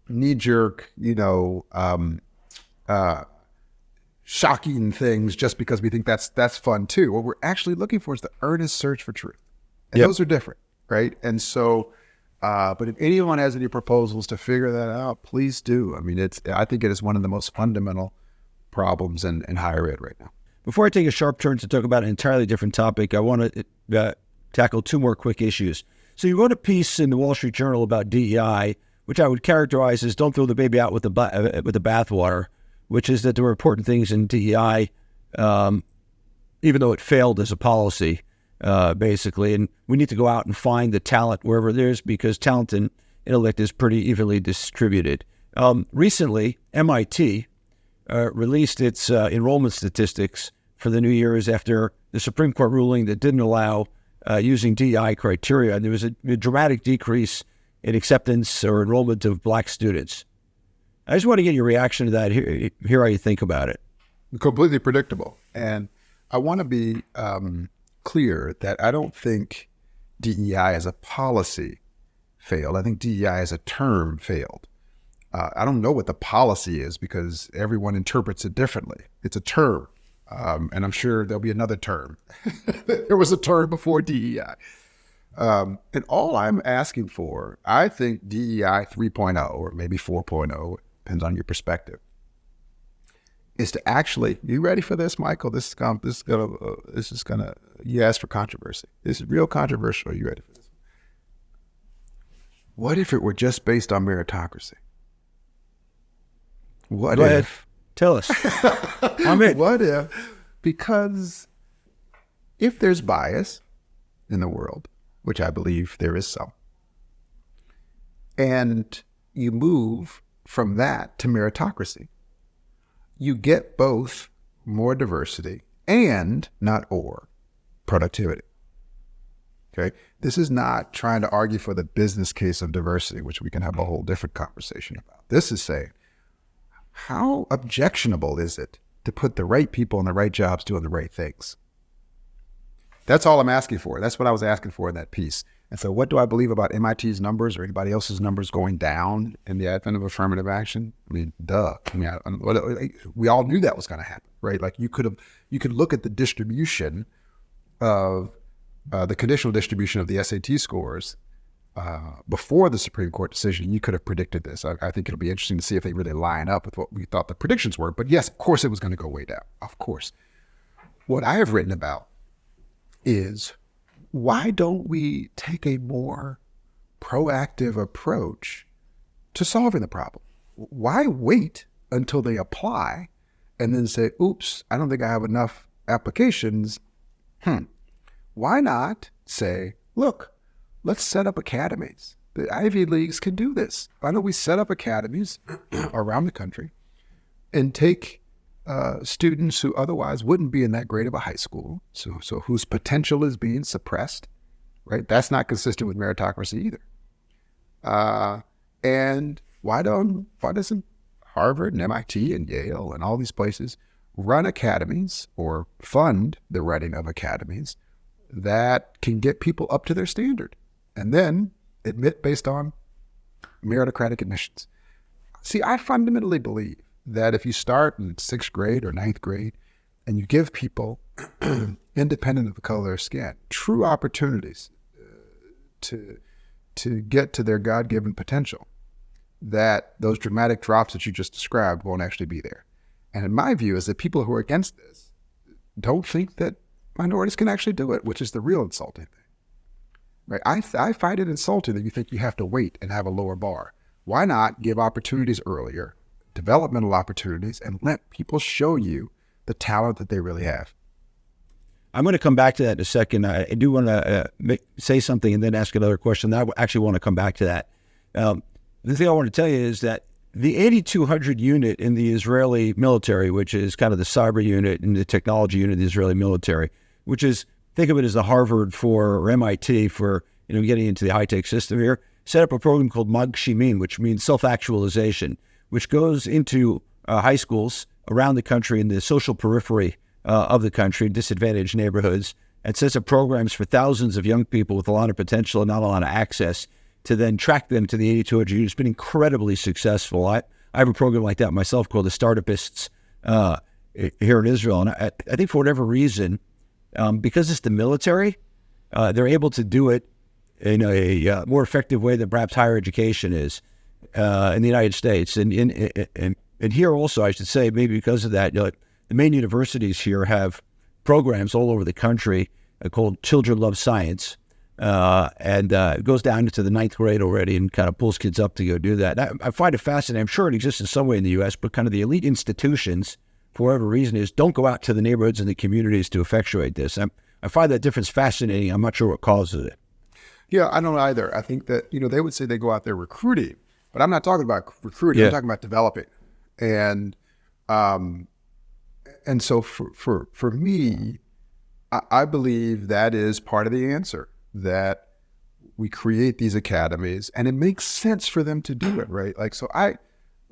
knee-jerk, shocking things just because we think that's fun too. What we're actually looking for is the earnest search for truth. And those are different, right? And so, but if anyone has any proposals to figure that out, please do. I mean, I think it is one of the most fundamental problems in higher ed right now. Before I take a sharp turn to talk about an entirely different topic, I want to tackle two more quick issues. So you wrote a piece in the Wall Street Journal about DEI, which I would characterize as don't throw the baby out with the bathwater, which is that there were important things in DEI, even though it failed as a policy, basically. And we need to go out and find the talent wherever it is, because talent and intellect is pretty evenly distributed. Recently, MIT released its enrollment statistics for the new years after the Supreme Court ruling that didn't allow using DEI criteria. And there was a dramatic decrease in acceptance or enrollment of black students. I just want to get your reaction to that. Hear how you think about it. Completely predictable. And I want to be clear that I don't think DEI as a policy failed. I think DEI as a term failed. I don't know what the policy is, because everyone interprets it differently. It's a term. And I'm sure there'll be another term. There was a term before DEI. And all I'm asking for, I think DEI 3.0 or maybe 4.0, depends on your perspective, is to actually, you ready for this, Michael? This is gonna, you asked for controversy. This is real controversial. Are you ready for this? What if it were just based on meritocracy? What Go if? ahead. Tell us. I'm in. What if? Because if there's bias in the world, which I believe there is some, and you move from that to meritocracy, you get both more diversity and, not or, productivity. Okay? This is not trying to argue for the business case of diversity, which we can have a whole different conversation about. This is saying, how objectionable is it to put the right people in the right jobs doing the right things? That's all I'm asking for. That's what I was asking for in that piece. And so what do I believe about MIT's numbers or anybody else's numbers going down in the advent of affirmative action? I mean, duh. I mean, we all knew that was going to happen, right? Like you could look at the distribution of the conditional distribution of the SAT scores before the Supreme Court decision. You could have predicted this. I think it'll be interesting to see if they really line up with what we thought the predictions were. But yes, of course it was going to go way down. Of course. What I have written about is, why don't we take a more proactive approach to solving the problem? Why wait until they apply and then say, oops, I don't think I have enough applications? Why not say, look, let's set up academies. The Ivy Leagues can do this. Why don't we set up academies around the country and take students who otherwise wouldn't be in that grade of a high school, so whose potential is being suppressed, right? That's not consistent with meritocracy either. And why doesn't Harvard and MIT and Yale and all these places run academies or fund the running of academies that can get people up to their standard and then admit based on meritocratic admissions? See, I fundamentally believe that if you start in 6th grade or 9th grade and you give people, independent of the color of their skin, true opportunities to get to their God-given potential, that those dramatic drops that you just described won't actually be there. And in my view is that people who are against this don't think that minorities can actually do it, which is the real insulting thing. Right? I find it insulting that you think you have to wait and have a lower bar. Why not give opportunities earlier, developmental opportunities, and let people show you the talent that they really have? I'm going to come back to that in a second. I do want to say something and then ask another question. I actually want to come back to that. The thing I want to tell you is that the 8200 unit in the Israeli military, which is kind of the cyber unit and the technology unit of the Israeli military, which is, think of it as the Harvard or MIT for getting into the high-tech system here, set up a program called Magshimin, which means self-actualization, which goes into high schools around the country in the social periphery of the country, disadvantaged neighborhoods, and sets up programs for thousands of young people with a lot of potential and not a lot of access to then track them to the 8200 unit. It's been incredibly successful. I have a program like that myself called the Startupists here in Israel. And I think for whatever reason, because it's the military, they're able to do it in a more effective way than perhaps higher education is in the United States. And here also, I should say, maybe because of that, the main universities here have programs all over the country called Children Love Science. And it goes down into the 9th grade already and kind of pulls kids up to go do that. I find it fascinating. I'm sure it exists in some way in the U.S., but kind of the elite institutions, for whatever reason, don't go out to the neighborhoods and the communities to effectuate this. I find that difference fascinating. I'm not sure what causes it. Yeah, I don't either. I think that, they would say they go out there recruiting, but I'm not talking about recruiting. Yeah. I'm talking about developing. And so for me, I believe that is part of the answer, that we create these academies and it makes sense for them to do it, right? Like, so I'm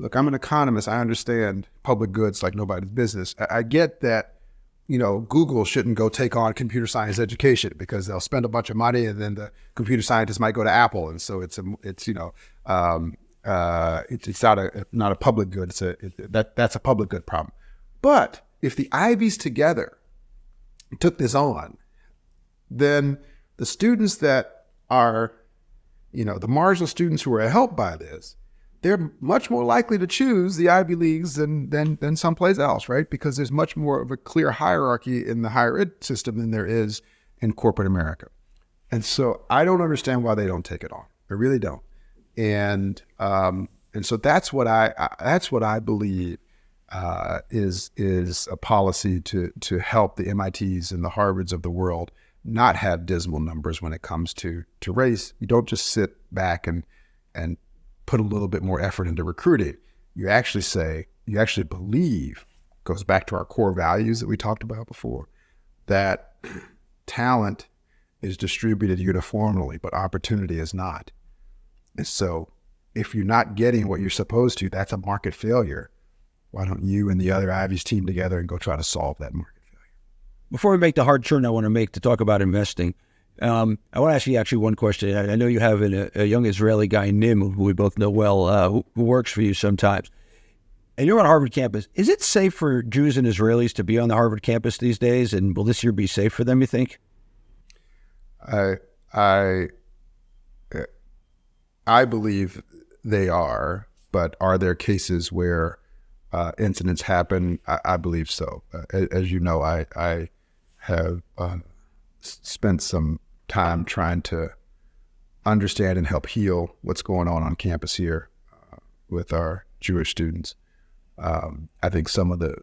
an economist. I understand public goods like nobody's business. I get that, Google shouldn't go take on computer science education because they'll spend a bunch of money and then the computer scientists might go to Apple. And so it's not a public good. That's a public good problem. But if the Ivies together took this on, then the students that are, the marginal students who are helped by this, they're much more likely to choose the Ivy Leagues than someplace else, right? Because there's much more of a clear hierarchy in the higher ed system than there is in corporate America. And so I don't understand why they don't take it on. I really don't. And so that's what I believe is a policy to help the MITs and the Harvards of the world not have dismal numbers when it comes to race. You don't just sit back and put a little bit more effort into recruiting. You actually believe, goes back to our core values that we talked about before, that talent is distributed uniformly, but opportunity is not. And so if you're not getting what you're supposed to, that's a market failure. why don't you and the other Ivies team together and go try to solve that market failure? Before we make the hard turn I want to make to talk about investing, I want to ask you actually one question. I know you have a young Israeli guy, Nim, who we both know well, who works for you sometimes. And you're on Harvard campus. Is it safe for Jews and Israelis to be on the Harvard campus these days? And will this year be safe for them, you think? I believe they are, but are there cases where incidents happen? I believe so. As you know, I have spent some time trying to understand and help heal what's going on campus here with our Jewish students. I think some of the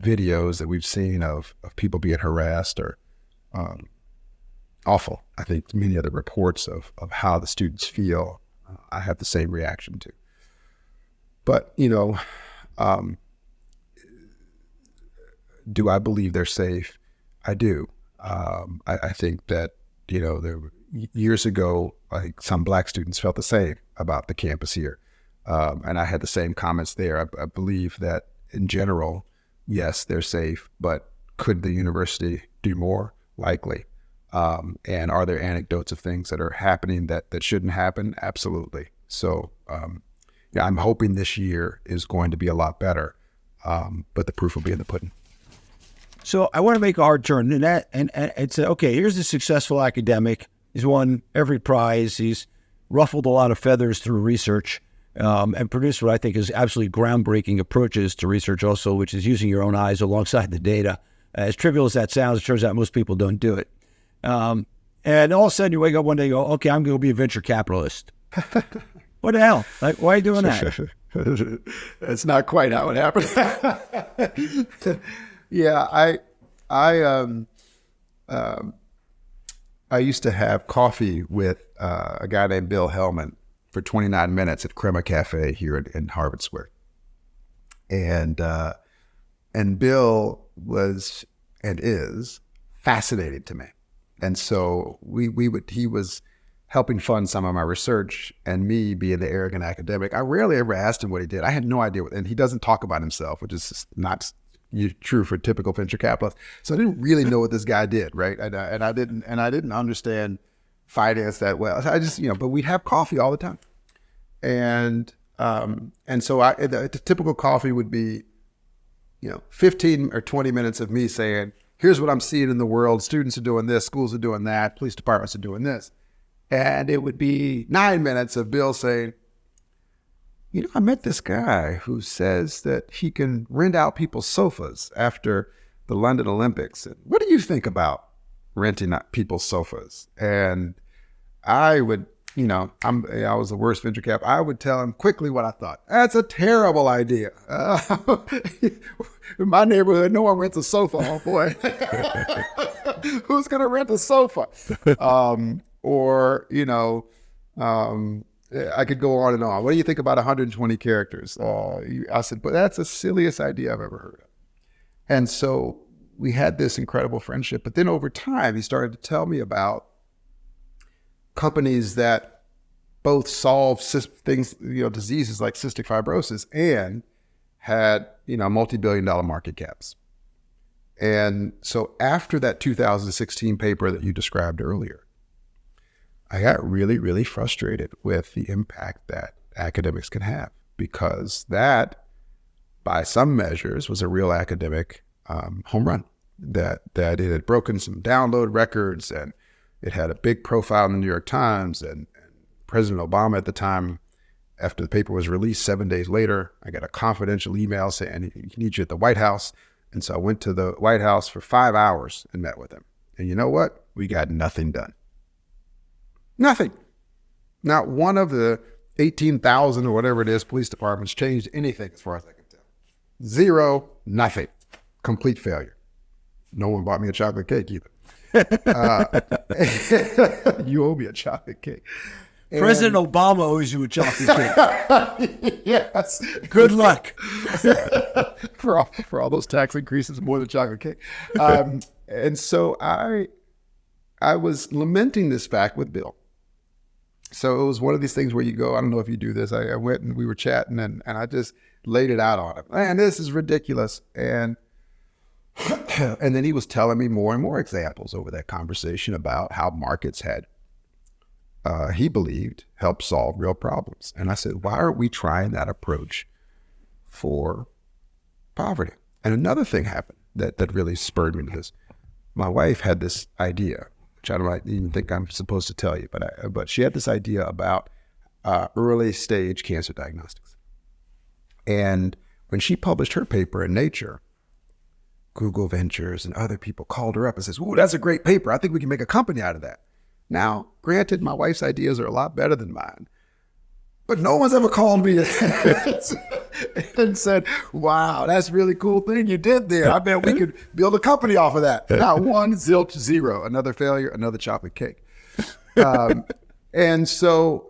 videos that we've seen of people being harassed are awful. I think many of the reports of how the students feel, I have the same reaction to. But, do I believe they're safe? I do. I think that, there years ago, like some Black students felt the same about the campus here. And I had the same comments there. I believe that in general, yes, they're safe, but could the university do more? Likely. And are there anecdotes of things that are happening that shouldn't happen? Absolutely. So, I'm hoping this year is going to be a lot better, but the proof will be in the pudding. So I want to make a hard turn, and it's okay. Here's a successful academic. He's won every prize. He's ruffled a lot of feathers through research, and produced what I think is absolutely groundbreaking approaches to research, also, which is using your own eyes alongside the data. As trivial as that sounds, it turns out most people don't do it. And all of a sudden, you wake up one day and go, "Okay, I'm going to be a venture capitalist." What the hell? Like, why are you doing that? That's not quite how it happened. Yeah, I used to have coffee with a guy named Bill Hellman for 29 minutes at Crema Cafe here in Harvard Square, and Bill was and is fascinating to me, and so he was helping fund some of my research, and me being the arrogant academic, I rarely ever asked him what he did. I had no idea and he doesn't talk about himself, which is just not true for typical venture capitalists. So I didn't really know what this guy did, right? And I didn't understand finance that well. So I just, but we'd have coffee all the time, and so the typical coffee would be, 15 or 20 minutes of me saying, "Here's what I'm seeing in the world. Students are doing this, schools are doing that, police departments are doing this," and it would be 9 minutes of Bill saying, "I met this guy who says that he can rent out people's sofas after the London Olympics. And what do you think about renting out people's sofas?" And I would, I was the worst venture cap. I would tell him quickly what I thought. That's a terrible idea. In my neighborhood, no one rents a sofa. Oh boy, who's going to rent a sofa? I could go on and on. What do you think about 120 characters? I said, but that's the silliest idea I've ever heard of. And so we had this incredible friendship. But then over time, he started to tell me about companies that both solve things, diseases like cystic fibrosis, and had, multi-billion-dollar market caps. And so after that 2016 paper that you described earlier, I got really, really frustrated with the impact that academics can have, because that, by some measures, was a real academic home run. That it had broken some download records, and it had a big profile in the New York Times. And President Obama at the time, after the paper was released 7 days later, I got a confidential email saying, "He needs you at the White House." And so I went to the White House for 5 hours and met with him. And you know what? We got nothing done. Nothing. Not one of the 18,000 or whatever it is police departments changed anything as far as I can tell. Zero, nothing. Complete failure. No one bought me a chocolate cake either. You owe me a chocolate cake. President Obama owes you a chocolate cake. Yes. Good luck. for all those tax increases, more than chocolate cake. And so I was lamenting this fact with Bill. So it was one of these things where you go, I don't know if you do this. I went and we were chatting and I just laid it out on him. Man, this is ridiculous. And then he was telling me more and more examples over that conversation about how markets had, he believed, helped solve real problems. And I said, why aren't we trying that approach for poverty? And another thing happened that really spurred me to this. My wife had this idea, which I don't even think I'm supposed to tell you, but she had this idea about early stage cancer diagnostics. And when she published her paper in Nature, Google Ventures and other people called her up and says, "Ooh, that's a great paper. I think we can make a company out of that." Now, granted, my wife's ideas are a lot better than mine, but no one's ever called me and said, "Wow, that's a really cool thing you did there. I bet we could build a company off of that." Not one, zilch, zero. Another failure, another chocolate cake. And so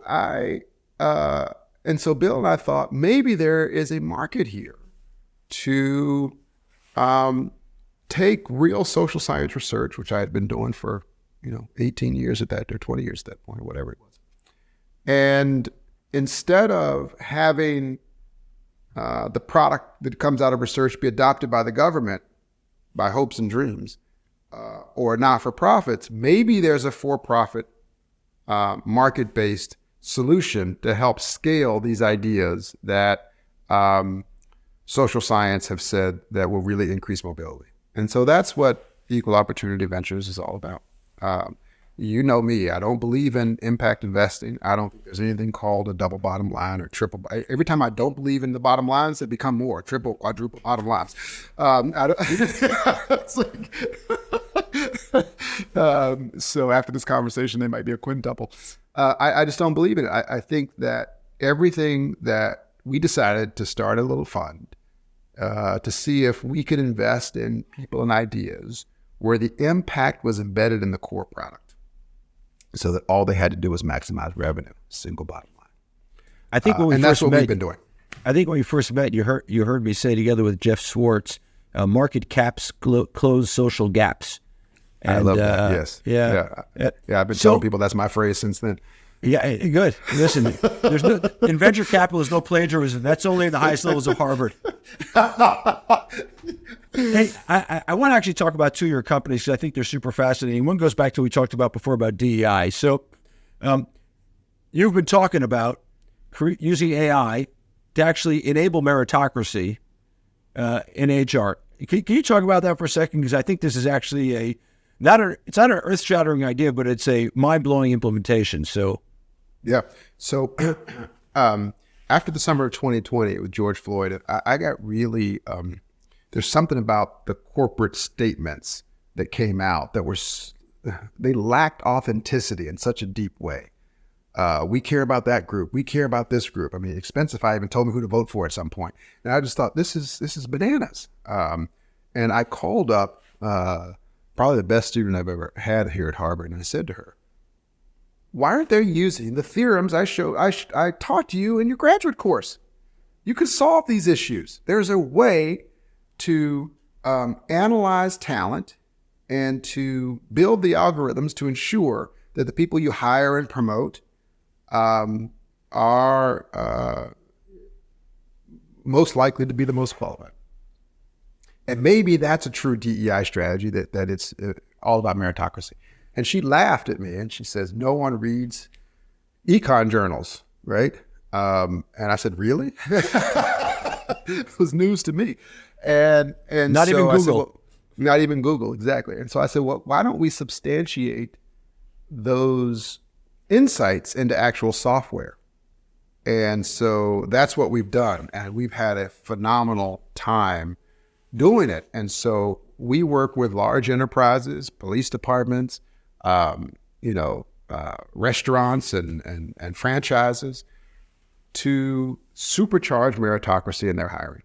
Bill and I thought maybe there is a market here to take real social science research, which I had been doing for 18 years at that, or 20 years at that point, or whatever it was, and instead of having the product that comes out of research be adopted by the government, by hopes and dreams, or not-for-profits, maybe there's a for-profit, market-based solution to help scale these ideas that social science have said that will really increase mobility. And so that's what Equal Opportunity Ventures is all about. You know me, I don't believe in impact investing. I don't think there's anything called a double bottom line or triple. Every time I don't believe in the bottom lines, they become more, triple, quadruple bottom lines. So after this conversation, they might be a quintuple. I just don't believe in it. I think that everything that we decided to start a little fund to see if we could invest in people and ideas where the impact was embedded in the core product, so that all they had to do was maximize revenue, single bottom line. I think when we and first that's what met, we've been doing. I think when we first met, you heard me say together with Jeff Swartz, market caps close social gaps. And, I love that. Yes. Yeah. I've been telling people that's my phrase since then. Yeah, good. Listen, in venture capital, there's no plagiarism. That's only in the highest levels of Harvard. Hey, I want to actually talk about two of your companies because I think they're super fascinating. One goes back to what we talked about before about DEI. So you've been talking about using AI to actually enable meritocracy in HR. Can you talk about that for a second? Because I think this is actually it's not an earth-shattering idea, but it's a mind-blowing implementation. So, yeah. So after the summer of 2020 with George Floyd, I got really, there's something about the corporate statements that came out that they lacked authenticity in such a deep way. We care about that group. We care about this group. I mean, Expensify even told me who to vote for at some point. And I just thought, this is bananas. And I called up probably the best student I've ever had here at Harvard. And I said to her, why aren't they using the theorems I taught you in your graduate course? You could solve these issues. There's a way to analyze talent and to build the algorithms to ensure that the people you hire and promote are most likely to be the most qualified. And maybe that's a true DEI strategy, that it's all about meritocracy. And she laughed at me and she says, no one reads econ journals, right? And I said, really? It was news to me. And not even Google. Said, well, not even Google, exactly. And so I said, well, why don't we substantiate those insights into actual software? And so that's what we've done. And we've had a phenomenal time doing it. And so we work with large enterprises, police departments, restaurants and franchises to supercharge meritocracy in their hiring.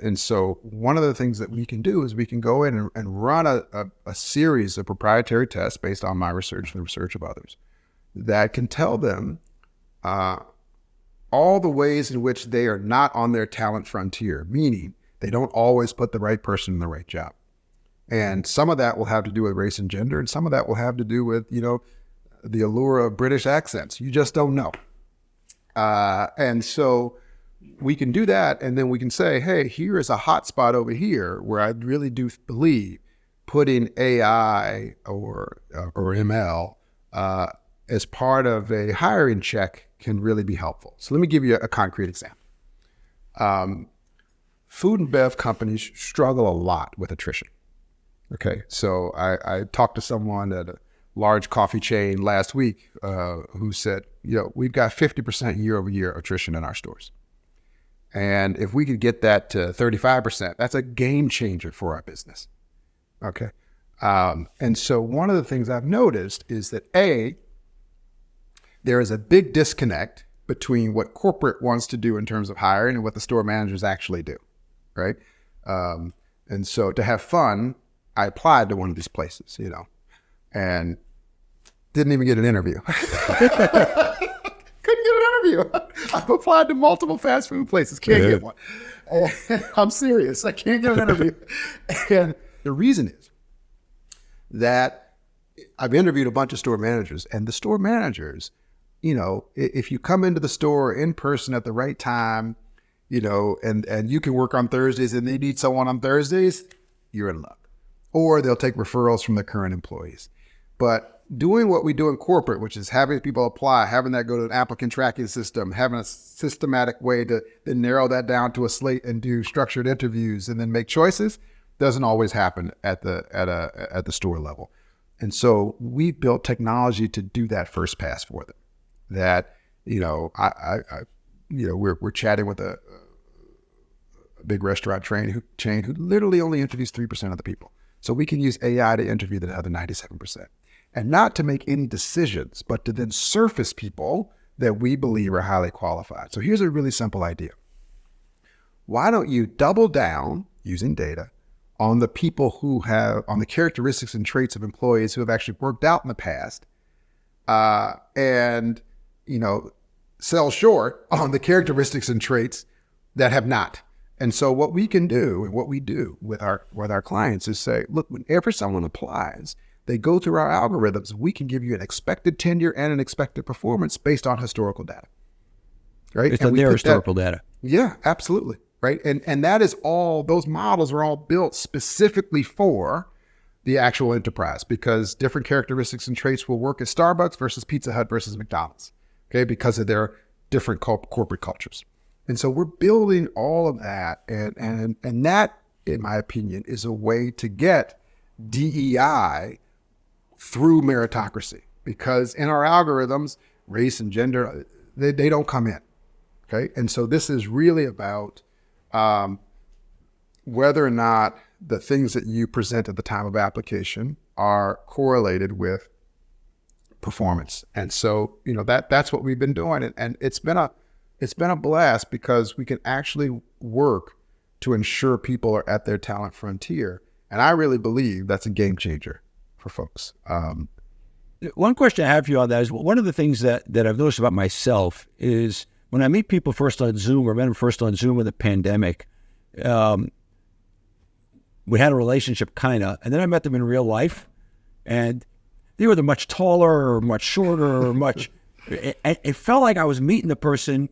And so one of the things that we can do is we can go in and run a series of proprietary tests based on my research and the research of others that can tell them all the ways in which they are not on their talent frontier, meaning they don't always put the right person in the right job. And some of that will have to do with race and gender, and some of that will have to do with, the allure of British accents. You just don't know. And so we can do that, and then we can say, hey, here is a hot spot over here where I really do believe putting AI or ML as part of a hiring check can really be helpful. So let me give you a concrete example. Food and bev companies struggle a lot with attrition. Okay, so I talked to someone at a large coffee chain last week who said, we've got 50% year-over-year attrition in our stores. And if we could get that to 35%, that's a game changer for our business. Okay. And so one of the things I've noticed is that there is a big disconnect between what corporate wants to do in terms of hiring and what the store managers actually do. Right. And so to have fun, I applied to one of these places, and didn't even get an interview. Couldn't get an interview. I've applied to multiple fast food places. Can't get one. I'm serious. I can't get an interview. And the reason is that I've interviewed a bunch of store managers, and the store managers, if you come into the store in person at the right time, and you can work on Thursdays and they need someone on Thursdays, you're in luck. Or they'll take referrals from their current employees. But doing what we do in corporate, which is having people apply, having that go to an applicant tracking system, having a systematic way to then narrow that down to a slate and do structured interviews and then make choices, doesn't always happen at the store level. And so we built technology to do that first pass for them. That, we're chatting with a big restaurant chain who literally only interviews 3% of the people. So we can use AI to interview the other 97%. And not to make any decisions, but to then surface people that we believe are highly qualified. So here's a really simple idea. Why don't you double down using data on the people on the characteristics and traits of employees who have actually worked out in the past, and sell short on the characteristics and traits that have not. And so what we can do and what we do with our clients is say, look, whenever someone applies, they go through our algorithms. We can give you an expected tenure and an expected performance based on historical data. Right? It's on their historical data. Yeah, absolutely. Right. And that is all, those models are all built specifically for the actual enterprise, because different characteristics and traits will work at Starbucks versus Pizza Hut versus McDonald's. Okay, because of their different corporate cultures. And so we're building all of that. And that, in my opinion, is a way to get DEI through meritocracy, because in our algorithms, race and gender, they don't come in. Okay. And so this is really about whether or not the things that you present at the time of application are correlated with performance. And so, that's what we've been doing. And it's been a blast, because we can actually work to ensure people are at their talent frontier. And I really believe that's a game changer for folks. One question I have for you on that is, one of the things that I've noticed about myself is when I meet people first on Zoom, or met them first on Zoom in the pandemic, we had a relationship kind of, and then I met them in real life, and they were much taller or much shorter or much, it felt like I was meeting the person,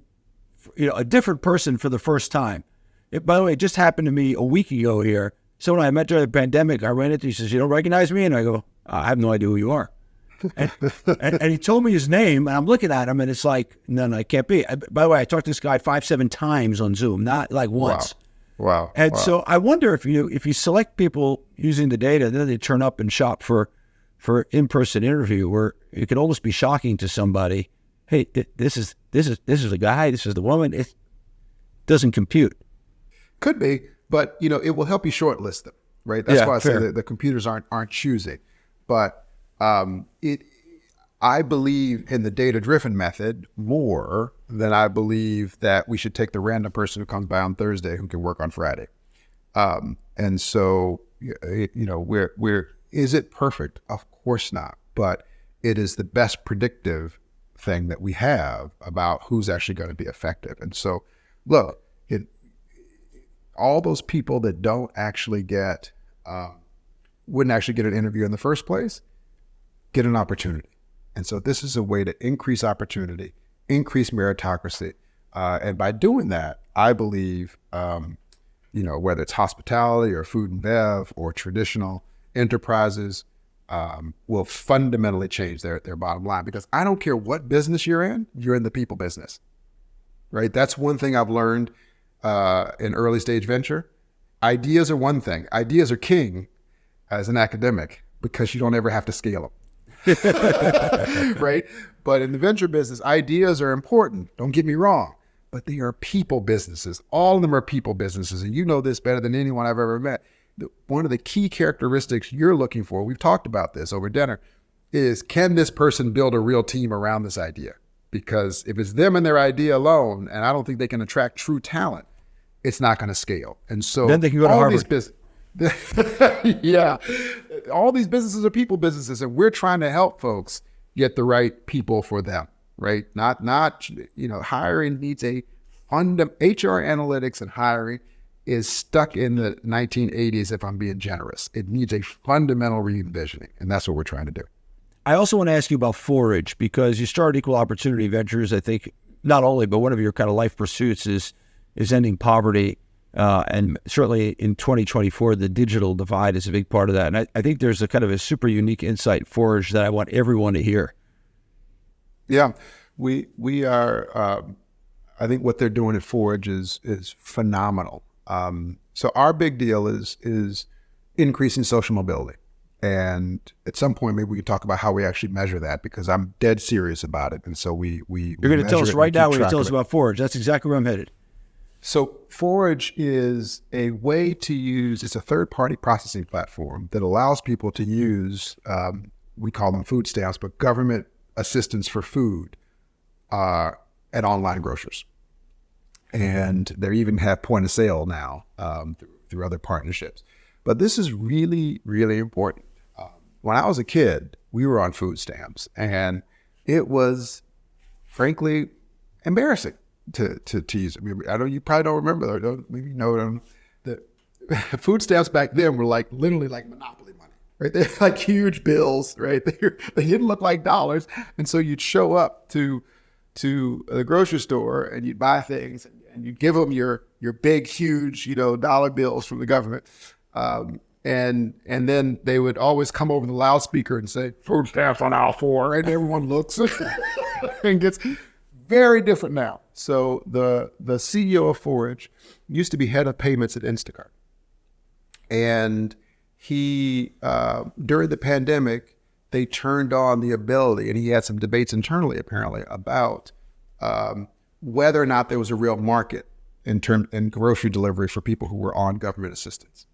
a different person for the first time. By the way, it just happened to me a week ago here. So when I met during the pandemic, I ran into, he says, "You don't recognize me?" And I go, "I have no idea who you are." and he told me his name, and I'm looking at him, and it's like, no, it can't be. By the way, I talked to this guy 5-7 times on Zoom, not like once. Wow. And so I wonder if you select people using the data, then they turn up and shop for in-person interview, where it could almost be shocking to somebody. Hey, this is the guy, this is the woman. It doesn't compute. Could be, but it will help you shortlist them, right? That's why I say that the computers aren't choosing. But I believe in the data-driven method more than I believe that we should take the random person who comes by on Thursday who can work on Friday. And so, is it perfect? Of course not. But it is the best predictive thing that we have about who's actually going to be effective. And so, look, all those people that don't actually wouldn't actually get an interview in the first place, get an opportunity. And so this is a way to increase opportunity, increase meritocracy. And by doing that, I believe, whether it's hospitality or food and bev or traditional enterprises, will fundamentally change their bottom line. Because I don't care what business you're in the people business, right? That's one thing I've learned in early stage venture. Ideas are one thing. Ideas are king as an academic because you don't ever have to scale them, right? But in the venture business, ideas are important. Don't get me wrong, but they are people businesses. All of them are people businesses. And you know this better than anyone I've ever met. One of the key characteristics you're looking for, we've talked about this over dinner, is can this person build a real team around this idea? Because if it's them and their idea alone, and I don't think they can attract true talent, it's not going to scale. And so then they can go to Harvard. Yeah. All these businesses are people businesses, and we're trying to help folks get the right people for them, right? Not hiring needs HR analytics and hiring is stuck in the 1980s, if I'm being generous. It needs a fundamental re-envisioning, and that's what we're trying to do. I also want to ask you about Forage, because you started Equal Opportunity Ventures. I think not only, but one of your kind of life pursuits is ending poverty. And certainly in 2024, the digital divide is a big part of that. And I think there's a kind of a super unique insight in Forage that I want everyone to hear. Yeah, we are, I think what they're doing at Forage is phenomenal. So our big deal is increasing social mobility. And at some point, maybe we could talk about how we actually measure that, because I'm dead serious about it. And so you're going to tell us right now when you tell us about Forage. That's exactly where I'm headed. So Forage is a way to use, it's a third-party processing platform that allows people to use, we call them food stamps, but government assistance for food at online grocers. And they even have point of sale now through other partnerships. But this is really, really important. When I was a kid, we were on food stamps, and it was, frankly, embarrassing to use it. I know you probably don't remember, or maybe you know them. The food stamps back then were literally like Monopoly money, right? They're like huge bills, right? They didn't look like dollars, and so you'd show up to the grocery store and you'd buy things, and you'd give them your big, huge, dollar bills from the government. And then they would always come over the loudspeaker and say, food stamps on aisle 4, and everyone looks and gets very different now. So the CEO of Forage used to be head of payments at Instacart. And he, during the pandemic, they turned on the ability, and he had some debates internally apparently about whether or not there was a real market in grocery delivery for people who were on government assistance.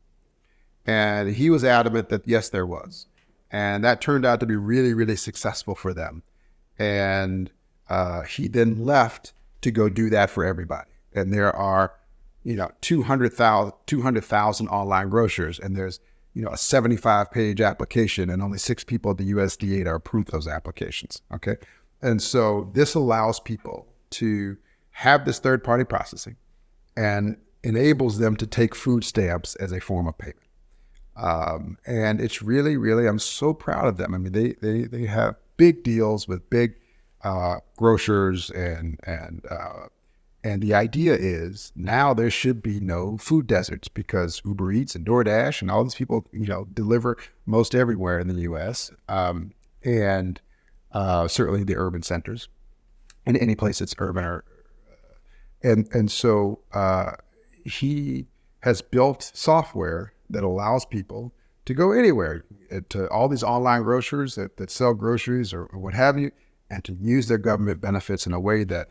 And he was adamant that yes, there was. And that turned out to be really, really successful for them. And he then left to go do that for everybody. And there are, 200,000 online grocers, and there's, a 75-page application, and only 6 people at the USDA to approve those applications. Okay. And so this allows people to have this third-party processing and enables them to take food stamps as a form of payment. And it's really, really, I'm so proud of them. I mean, they have big deals with big grocers, and the idea is now there should be no food deserts, because Uber Eats and DoorDash and all these people, deliver most everywhere in the U.S. And certainly the urban centers, and any place that's urban. So he has built software that allows people to go anywhere, to all these online grocers that sell groceries or what have you, and to use their government benefits in a way that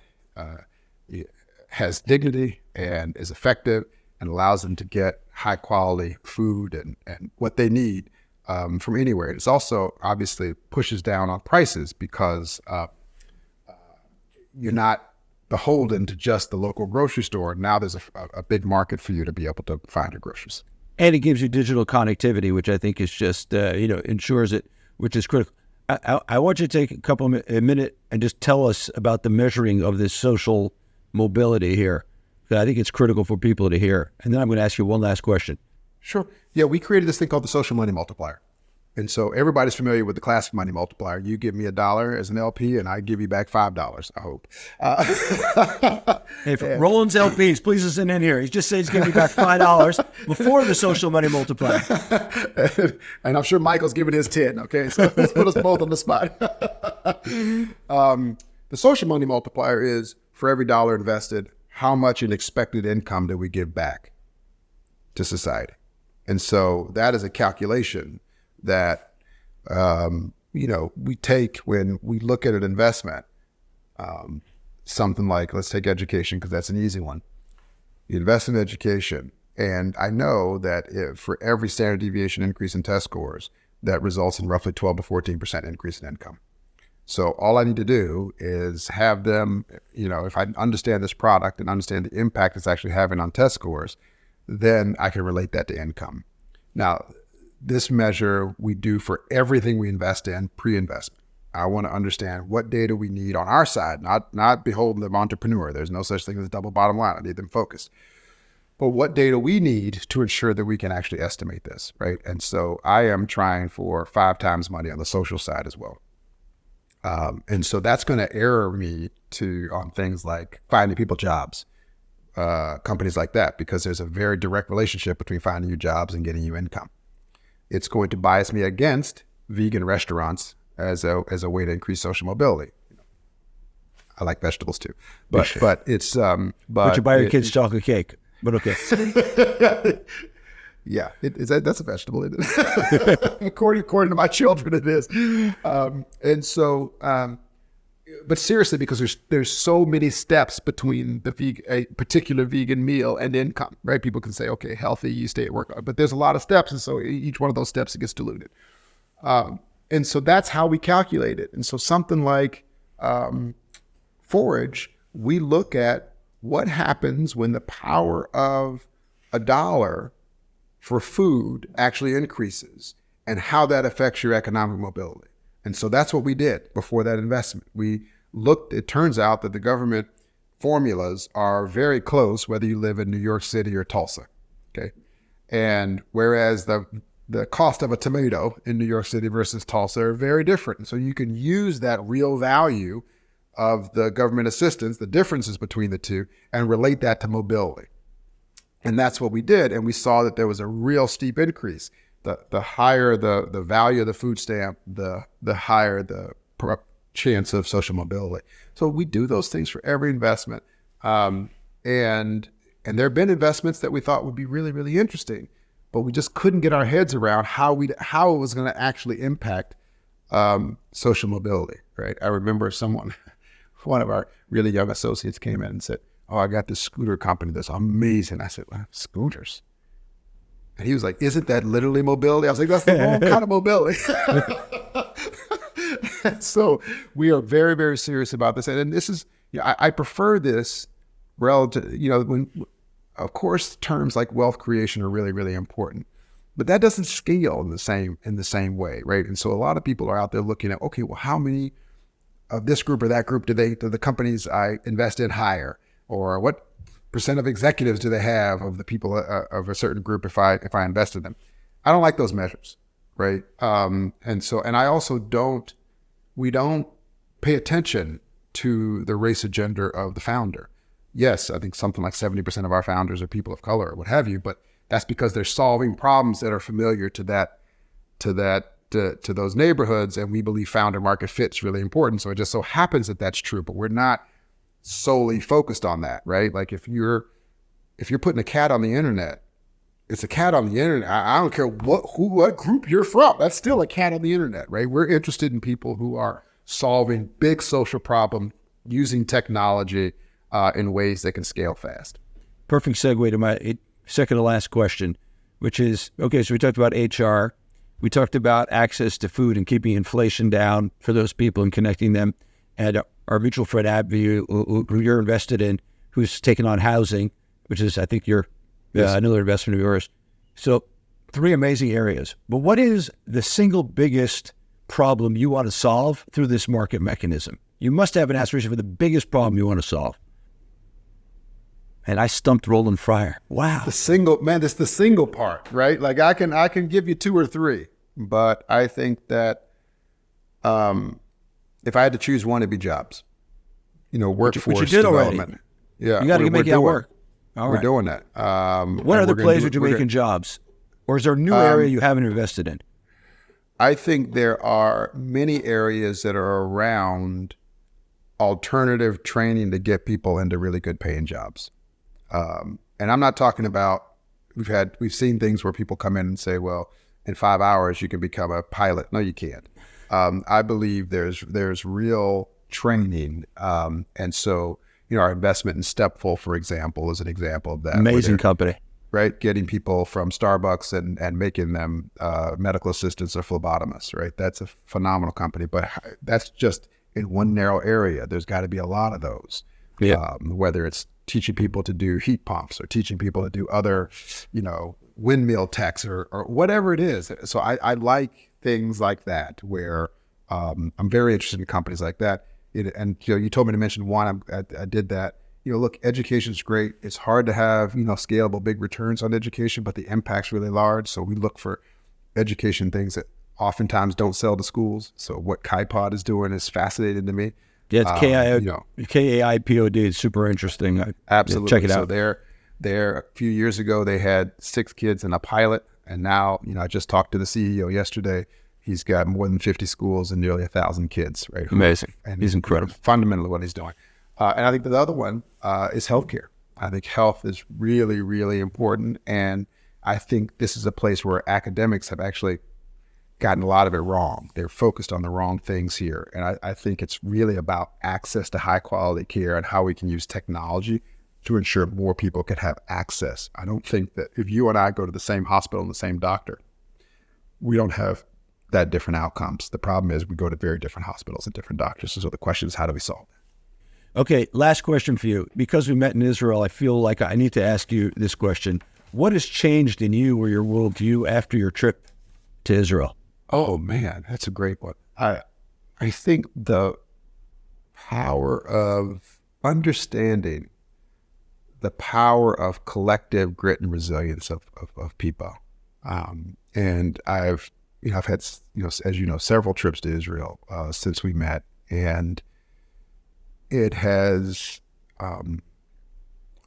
has dignity and is effective and allows them to get high quality food and what they need from anywhere. It's also obviously pushes down on prices, because you're not beholden to just the local grocery store. Now there's a big market for you to be able to find your groceries. And it gives you digital connectivity, which I think is just, ensures it, which is critical. I want you to take a minute and just tell us about the measuring of this social mobility here. I think it's critical for people to hear. And then I'm going to ask you one last question. Sure. Yeah, we created this thing called the social money multiplier. And so everybody's familiar with the classic money multiplier. You give me $1 as an LP, and I give you back $5. I hope. Hey, Roland's LPs, please listen in here. He just said he's giving me back $5 before the social money multiplier. And I'm sure Michael's giving his 10. Okay, so let's put us both on the spot. The social money multiplier is for every dollar invested, how much in expected income do we give back to society? And so that is a calculation that, we take when we look at an investment, something like, let's take education, because that's an easy one. You invest in education, and I know that for every standard deviation increase in test scores, that results in roughly 12 to 14% increase in income. So all I need to do is have them, if I understand this product and understand the impact it's actually having on test scores, then I can relate that to income. Now, this measure we do for everything we invest in pre-investment. I want to understand what data we need on our side, not beholden to the entrepreneur. There's no such thing as a double bottom line. I need them focused. But what data we need to ensure that we can actually estimate this, right? And so I am trying for 5 times money on the social side as well. And so that's going to error me on things like finding people jobs, companies like that, because there's a very direct relationship between finding you jobs and getting you income. It's going to bias me against vegan restaurants as a way to increase social mobility. I like vegetables too, but it's But you buy your kids chocolate cake. But okay. Yeah, that's a vegetable, isn't it? according to my children, it is. And so, but seriously, because there's so many steps between a particular vegan meal and income, right? People can say, okay, healthy, you stay at work, but there's a lot of steps, and so each one of those steps gets diluted. And so that's how we calculate it. And so something like Forage, we look at what happens when the power of $1 for food actually increases and how that affects your economic mobility. And so that's what we did before that investment. We looked, it turns out that the government formulas are very close, whether you live in New York City or Tulsa, okay? And whereas the cost of a tomato in New York City versus Tulsa are very different. And so you can use that real value of the government assistance, the differences between the two, and relate that to mobility. And that's what we did. And we saw that there was a real steep increase. The higher the value of the food stamp, the higher the chance of social mobility. So we do those things for every investment. And there have been investments that we thought would be really, really interesting, but we just couldn't get our heads around how it was going to actually impact social mobility, right? I remember one of our really young associates came in and said, "Oh, I got this scooter company that's amazing." I said, "Well, scooters?" And he was like, "Isn't that literally mobility?" I was like, "That's the wrong kind of mobility." So we are very, very serious about this. And this is, I prefer this relative, when, of course, terms like wealth creation are really, really important, but that doesn't scale in the same way, right? And so a lot of people are out there looking at, okay, well, how many of this group or that group do the companies I invest in hire? Or what percent of executives do they have of the people of a certain group if I invest in them? I don't like those measures, right? And I also we don't pay attention to the race or gender of the founder. Yes, I think something like 70% of our founders are people of color or what have you, but that's because they're solving problems that are familiar to those neighborhoods, and we believe founder market fit is really important. So it just so happens that that's true, but we're not solely focused on that, right? Like if you're putting a cat on the internet, it's a cat on the internet. I don't care what group you're from. That's still a cat on the internet, right? We're interested in people who are solving big social problems using technology in ways that can scale fast. Perfect segue to my second to last question, which is, okay, so we talked about HR. We talked about access to food and keeping inflation down for those people and connecting them. And our mutual friend Abby, who you're invested in, who's taken on housing, which is, I think, another investment of yours. So 3 amazing areas. But what is the single biggest problem you want to solve through this market mechanism? You must have an aspiration for the biggest problem you want to solve. And I stumped Roland Fryer. Wow. It's the single part, right? Like I can give you 2 or 3, but I think that if I had to choose one, it'd be jobs. Workforce which you did development. already. Yeah, You got to make it work. All We're right. doing that. What other plays would you make in jobs? Or is there a new area you haven't invested in? I think there are many areas that are around alternative training to get people into really good paying jobs. And I'm not talking about, we've seen things where people come in and say, well, in 5 hours you can become a pilot. No, you can't. I believe there's real training. And so, our investment in Stepful, for example, is an example of that. Amazing company. Right? Getting people from Starbucks and making them medical assistants or phlebotomists, right? That's a phenomenal company, but that's just in one narrow area. There's got to be a lot of those. Yeah. Whether it's teaching people to do heat pumps or teaching people to do other, windmill techs or whatever it is. So I like things like that where I'm very interested in companies like that. You told me to mention one. I did that. Look, education's great. It's hard to have, scalable big returns on education, but the impact's really large. So we look for education things that oftentimes don't sell to schools. So what KaiPod is doing is fascinating to me. Yeah, it's KAIPOD. It's super interesting. Absolutely. Check it out. So there a few years ago, they had 6 kids in a pilot. And now, I just talked to the CEO yesterday. He's got more than 50 schools and nearly 1,000 kids, right? Amazing. And he's incredible. Fundamentally what he's doing. And I think the other one is healthcare. I think health is really, really important. And I think this is a place where academics have actually gotten a lot of it wrong. They're focused on the wrong things here. And I think it's really about access to high quality care and how we can use technology to ensure more people can have access. I don't think that if you and I go to the same hospital and the same doctor, we don't have that different outcomes. The problem is we go to very different hospitals and different doctors. So the question is, how do we solve that? Okay, last question for you. Because we met in Israel, I feel like I need to ask you this question. What has changed in you or your worldview after your trip to Israel? Oh, man, that's a great one. I think the power of understanding the power of collective grit and resilience of people. And I've had, as you know, several trips to Israel since we met. And it has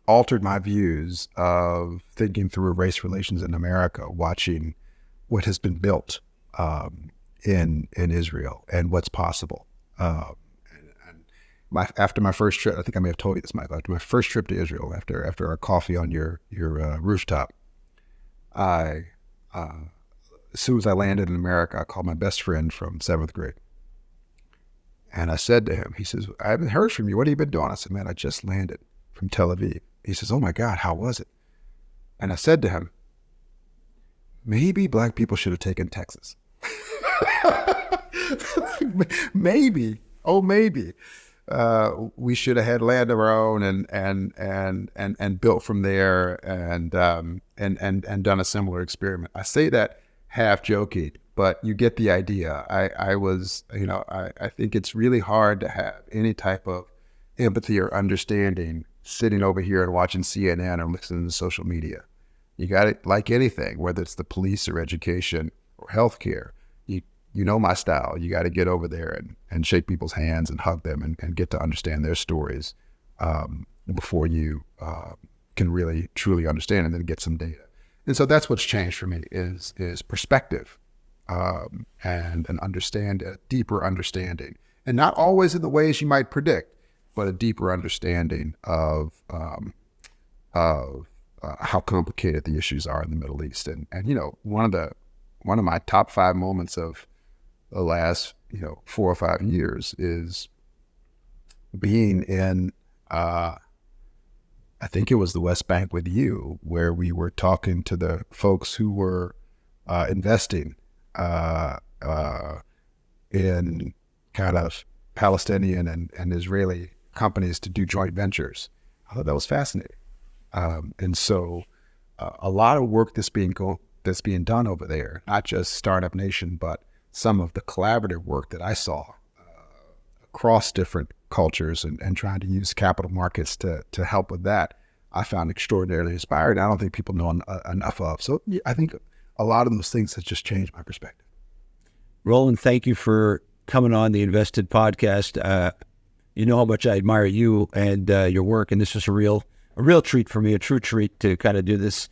altered my views of thinking through race relations in America, watching what has been built in Israel and what's possible. After my first trip, I think I may have told you this, Michael. After my first trip to Israel, after our coffee on your rooftop, as soon as I landed in America, I called my best friend from 7th grade. And I said to him, he says, I haven't heard from you. What have you been doing? I said, man, I just landed from Tel Aviv. He says, oh my God, how was it? And I said to him, maybe black people should have taken Texas. Maybe. Oh, maybe. We should have had land of our own and built from there and done a similar experiment. I say that half joking, but you get the idea. I think it's really hard to have any type of empathy or understanding sitting over here and watching CNN or listening to social media. You got it, like anything, whether it's the police or education or healthcare. You know my style. You got to get over there and shake people's hands and hug them and get to understand their stories before you can really truly understand and then get some data. And so that's what's changed for me is perspective and a deeper understanding, and not always in the ways you might predict, but a deeper understanding of how complicated the issues are in the Middle East. And one of my top 5 moments of the last 4 or 5 years is being in I think it was the West Bank with you, where we were talking to the folks who were investing in kind of Palestinian and Israeli companies to do joint ventures. I thought that was fascinating. And so a lot of work that's being done over there, not just Startup Nation, but some of the collaborative work that I saw across different cultures and trying to use capital markets to help with that, I found extraordinarily inspiring. I don't think people know enough of. So I think a lot of those things have just changed my perspective. Roland, thank you for coming on the Invested podcast. You know how much I admire you and your work, and this is a real treat for me, a true treat to kind of do this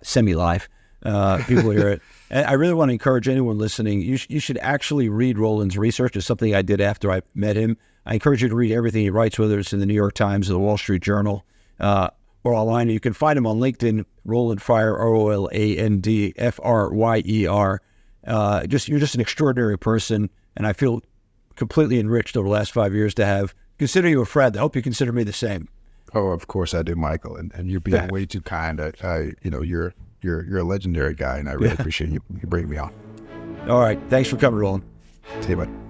semi-live. People hear it. And I really want to encourage anyone listening, you should actually read Roland's research. It's something I did after I met him. I encourage you to read everything he writes, whether it's in the New York Times or the Wall Street Journal, or online. You can find him on LinkedIn, Roland Fryer, Roland Fryer. You're just an extraordinary person, and I feel completely enriched over the last 5 years to consider you a friend. I hope you consider me the same. Oh, of course I do, Michael, and you're being way too kind. You're a legendary guy, and I really appreciate you bringing me on. All right, thanks for coming, Roland. See you, bud.